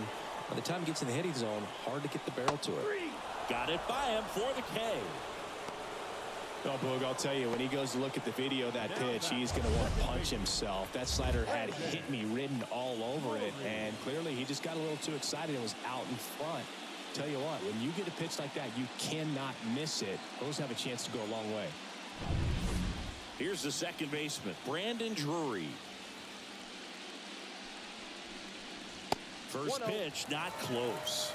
Speaker 2: by the time he gets in the hitting zone, hard to get the barrel to it.
Speaker 1: Got it by him for the K.
Speaker 2: Oh, Boog, I'll tell you, when he goes to look at the video of that pitch, he's going to want to punch himself. That slider had hit me written all over it, and clearly he just got a little too excited and was out in front. Tell you what, when you get a pitch like that, you cannot miss it. Those have a chance to go a long way.
Speaker 1: Here's the second baseman, Brandon Drury. First pitch, not close.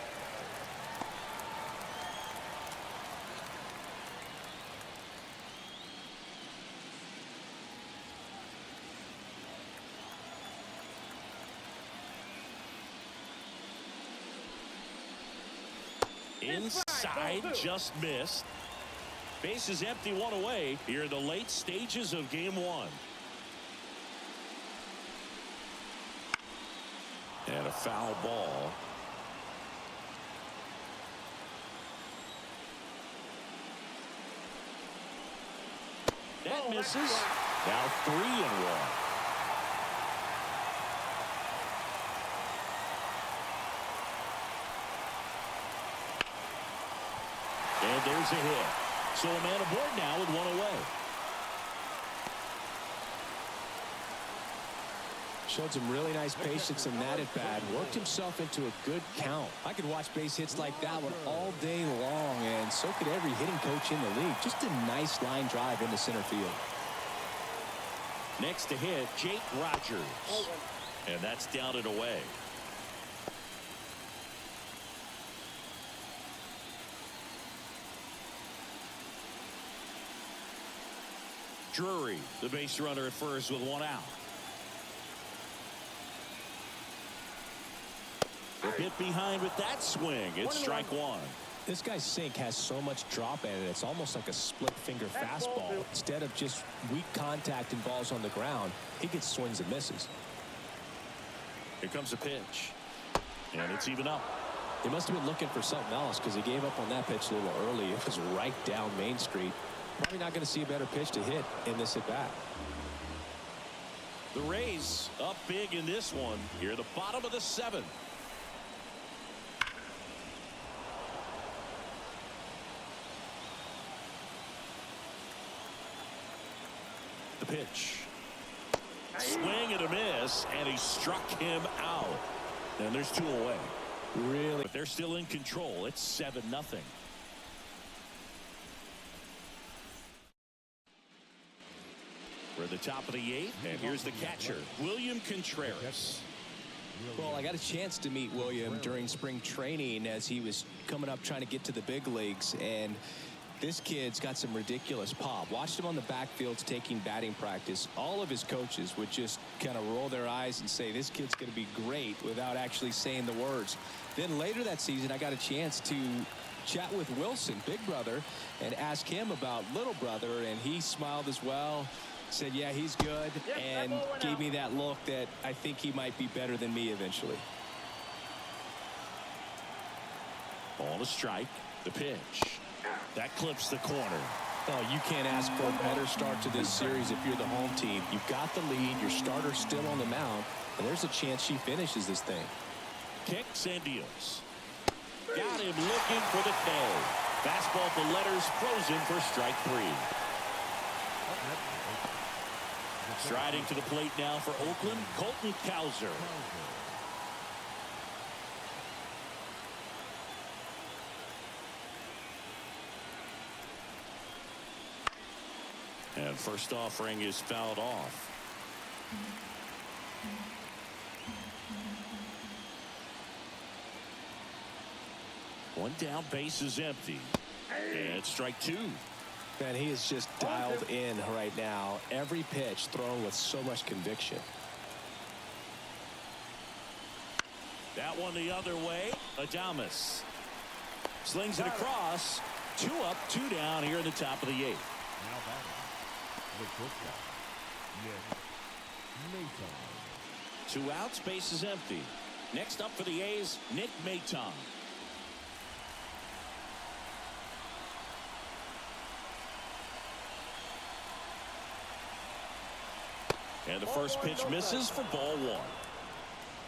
Speaker 1: Inside, just missed. Base is empty, one away here in the late stages of game one. And a foul ball. That misses. Now 3-1. And there's a hit. So a man aboard now with one away.
Speaker 2: Showed some really nice patience in that at bat. Worked himself into a good count. I could watch base hits like that one all day long, and so could every hitting coach in the league. Just a nice line drive into center field.
Speaker 1: Next to hit, Jake Rogers. And that's down and away. Drury, the base runner at first with one out. A bit behind with that swing. It's strike one.
Speaker 2: This guy's sink has so much drop in it. It's almost like a split finger fastball. Instead of just weak contact and balls on the ground, he gets swings and misses.
Speaker 1: Here comes a pitch. And it's even up.
Speaker 2: He must have been looking for something else because he gave up on that pitch a little early. It was right down Main Street. Probably not going to see a better pitch to hit in this at bat.
Speaker 1: The Rays up big in this one. Here at the bottom of the seventh. The pitch. Swing and a miss, and he struck him out. And there's two away.
Speaker 2: Really?
Speaker 1: But they're still in control. It's 7-0. We're at the top of the eighth, and here's the catcher, William Contreras.
Speaker 2: Well, I got a chance to meet William during spring training as he was coming up trying to get to the big leagues, and this kid's got some ridiculous pop. Watched him on the backfields taking batting practice. All of his coaches would just kind of roll their eyes and say, this kid's going to be great, without actually saying the words. Then later that season, I got a chance to chat with Wilson, big brother, and ask him about little brother, and he smiled as well. Said, yeah, he's good, and gave me that look that I think he might be better than me eventually.
Speaker 1: Ball to strike. The pitch. That clips the corner.
Speaker 2: Oh, you can't ask for a better start to this series if you're the home team. You've got the lead. Your starter's still on the mound, and there's a chance she finishes this thing.
Speaker 1: Kicks and deals. Got him looking for the K. Fastball at the letters, frozen for strike three. Striding to the plate now for Oakland, Colton Cowser. And first offering is fouled off. One down, base is empty. And strike two.
Speaker 2: Man, he is just dialed in right now. Every pitch thrown with so much conviction.
Speaker 1: That one the other way. Adames slings it across. 2 up, 2 down here in the top of the eighth.
Speaker 3: Now batting, the shortstop, Nick Maton.
Speaker 1: 2 outs, base is empty. Next up for the A's, Nick Maton. And the first pitch misses for ball one.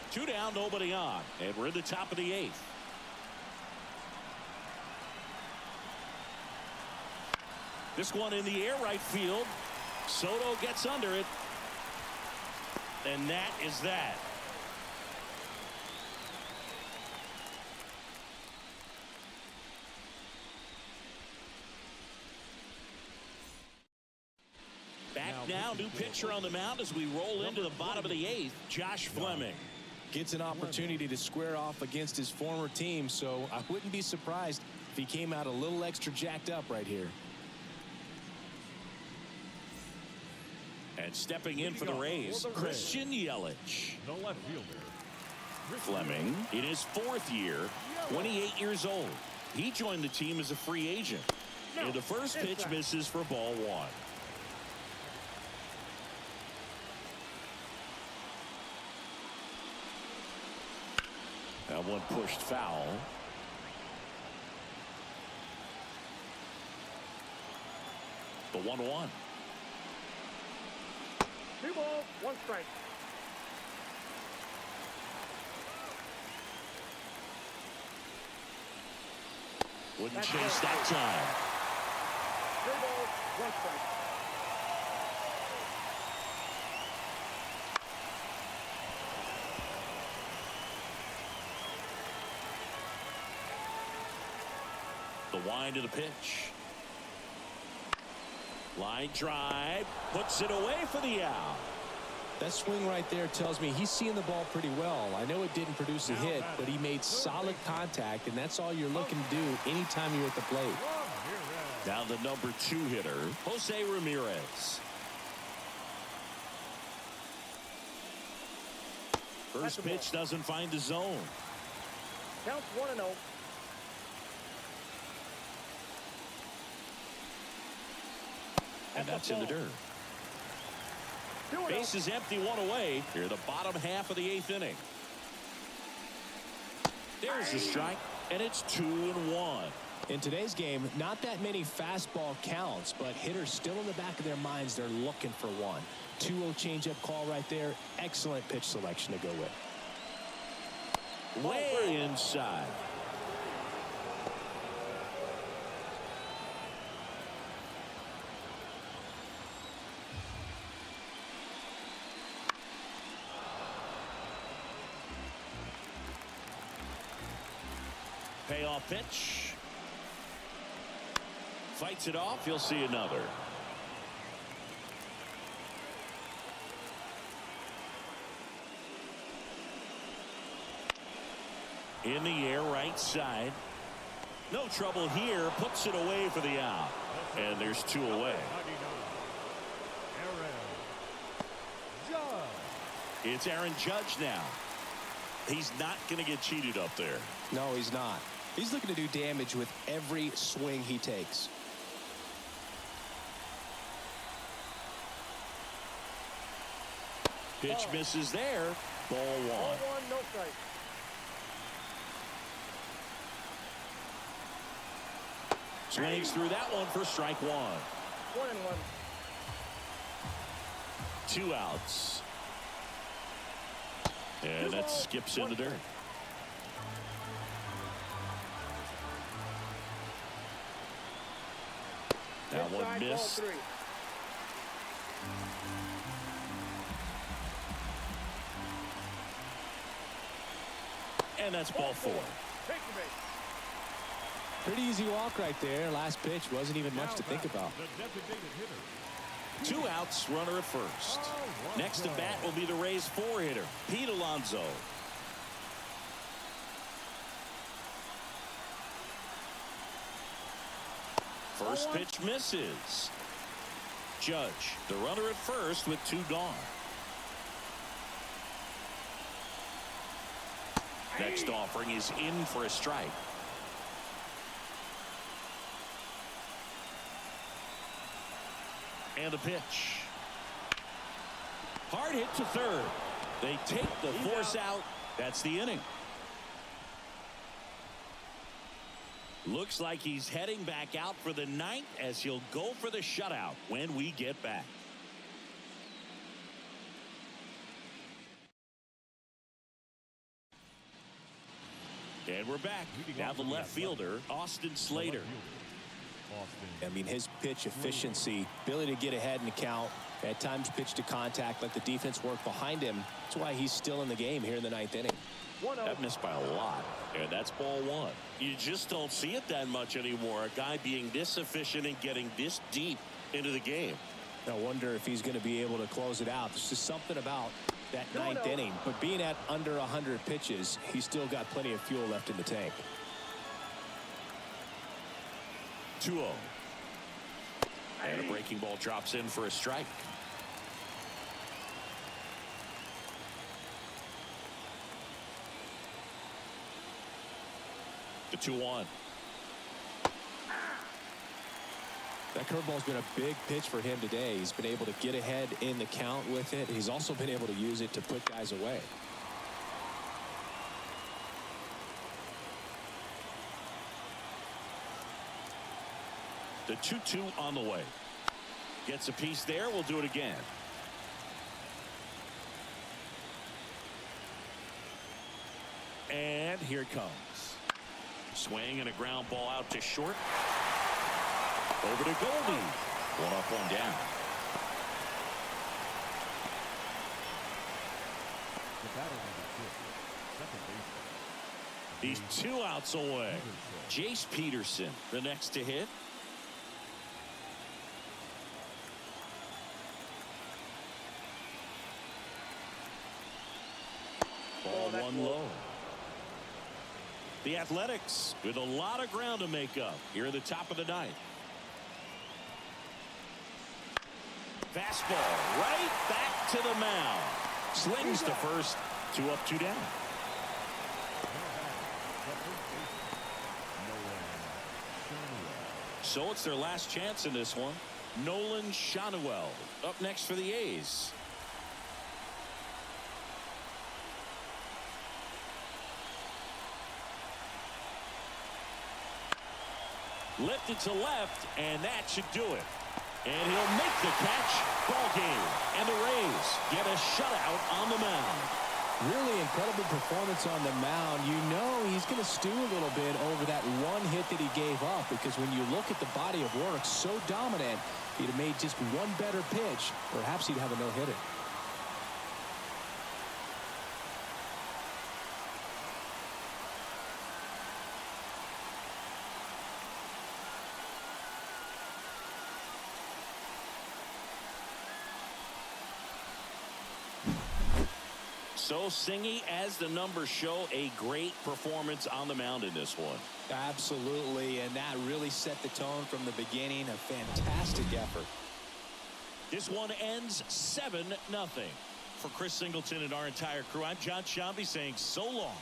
Speaker 1: 2 down, nobody on, and we're in the top of the eighth. This one in the air right field. Soto gets under it. And that is that. Back now, new pitcher on the mound as we roll into the bottom of the eighth, Josh Fleming.
Speaker 2: Gets an opportunity to square off against his former team, so I wouldn't be surprised if he came out a little extra jacked up right here.
Speaker 1: And stepping in for the Rays, Christian Yelich.
Speaker 3: The left fielder,
Speaker 1: Fleming in his 4th year, 28 years old. He joined the team as a free agent. And the first pitch misses for ball one. That one pushed foul. The 1-1.
Speaker 4: 2 balls, 1 strike.
Speaker 1: Wouldn't chase that time.
Speaker 4: 3 balls, 1 strike.
Speaker 1: The wind of the pitch. Line drive, puts it away for the out.
Speaker 2: That swing right there tells me he's seeing the ball pretty well. I know it didn't produce a hit, but he made solid contact, and that's all you're looking to do anytime you're at the plate.
Speaker 1: Now the number 2 hitter, Jose Ramirez. First pitch doesn't find the zone.
Speaker 4: Counts 1-0.
Speaker 1: And that's in the dirt.
Speaker 4: 2-0.
Speaker 1: Base is empty, one away. Here, the bottom half of the 8th inning. There's the strike, and it's 2-1.
Speaker 2: In today's game, not that many fastball counts, but hitters still in the back of their minds, they're looking for one. 2-0 changeup call right there. Excellent pitch selection to go with.
Speaker 1: Way inside. Payoff pitch. Fights it off. He'll see another. In the air, right side. No trouble here. Puts it away for the out. And there's 2 away. It's Aaron Judge now. He's not going to get cheated up there.
Speaker 2: No, he's not. He's looking to do damage with every swing he takes.
Speaker 1: Pitch misses there. Ball 1.
Speaker 4: 1-1, no strike.
Speaker 1: Swings through that one for strike 1.
Speaker 4: 1-1.
Speaker 1: 2 outs. And that skips in the dirt. That one
Speaker 4: Inside,
Speaker 1: missed.
Speaker 4: ball 3.
Speaker 1: And that's ball 4.
Speaker 4: Take the base.
Speaker 2: Pretty easy walk right there. Last pitch wasn't even much to think about.
Speaker 3: The designated hitter.
Speaker 1: 2 outs, runner at first. Next to bat will be the Rays 4-hitter, Pete Alonso. First pitch misses. Judge, the runner at first with 2 gone. Next offering is in for a strike. And a pitch. Hard hit to third. They take the force out. That's the inning. Looks like he's heading back out for the 9th as he'll go for the shutout when we get back. And we're back. Now the left fielder, Austin Slater.
Speaker 2: I mean, his pitch efficiency, ability to get ahead in the count, at times pitch to contact, let the defense work behind him. That's why he's still in the game here in the 9th inning.
Speaker 1: That missed by a lot, and that's ball 1. You just don't see it that much anymore. A guy being this efficient and getting this deep into the game.
Speaker 2: I wonder if he's going to be able to close it out. There's just something about that 9th inning, but being at under 100 pitches, he's still got plenty of fuel left in the tank.
Speaker 1: 2-0. And a breaking ball drops in for a strike. The 2-1.
Speaker 2: That curveball's been a big pitch for him today. He's been able to get ahead in the count with it. He's also been able to use it to put guys away.
Speaker 1: The 2-2 on the way. Gets a piece there. We'll do it again. And here it comes. Swing and a ground ball out to short. Over to Goldie. 1 up, 1 down. He's 2 outs away. Jace Peterson, the next to hit. Ball 1 low. The Athletics with a lot of ground to make up here at the top of the 9th. Fastball right back to the mound. Slings to first. 2 up, 2 down. So it's their last chance in this one. Nolan Shanuel up next for the A's. Lifted to left, and that should do it. And he'll make the catch. Ball game. And the Rays get a shutout on the mound.
Speaker 2: Really incredible performance on the mound. You know he's going to stew a little bit over that one hit that he gave up, because when you look at the body of work, so dominant, if he'd have made just one better pitch, perhaps he'd have a no-hitter.
Speaker 1: So Singy, as the numbers show, a great performance on the mound in this one.
Speaker 2: Absolutely, and that really set the tone from the beginning. A fantastic effort.
Speaker 1: This one ends 7-0. For Chris Singleton and our entire crew, I'm John Shambi saying so long.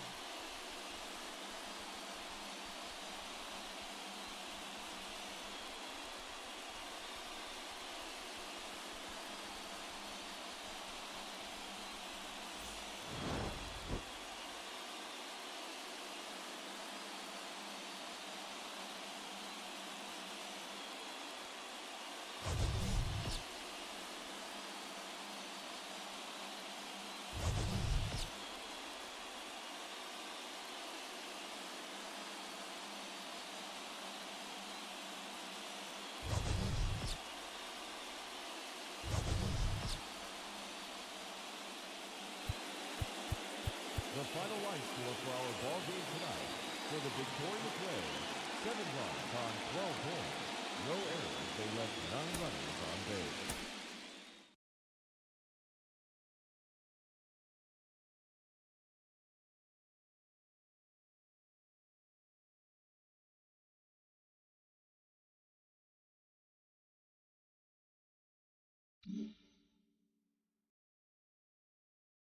Speaker 3: The final line score for our ball game tonight. For the victorious Rays, 7 runs on 12 points. No errors. They left 9 runners on base.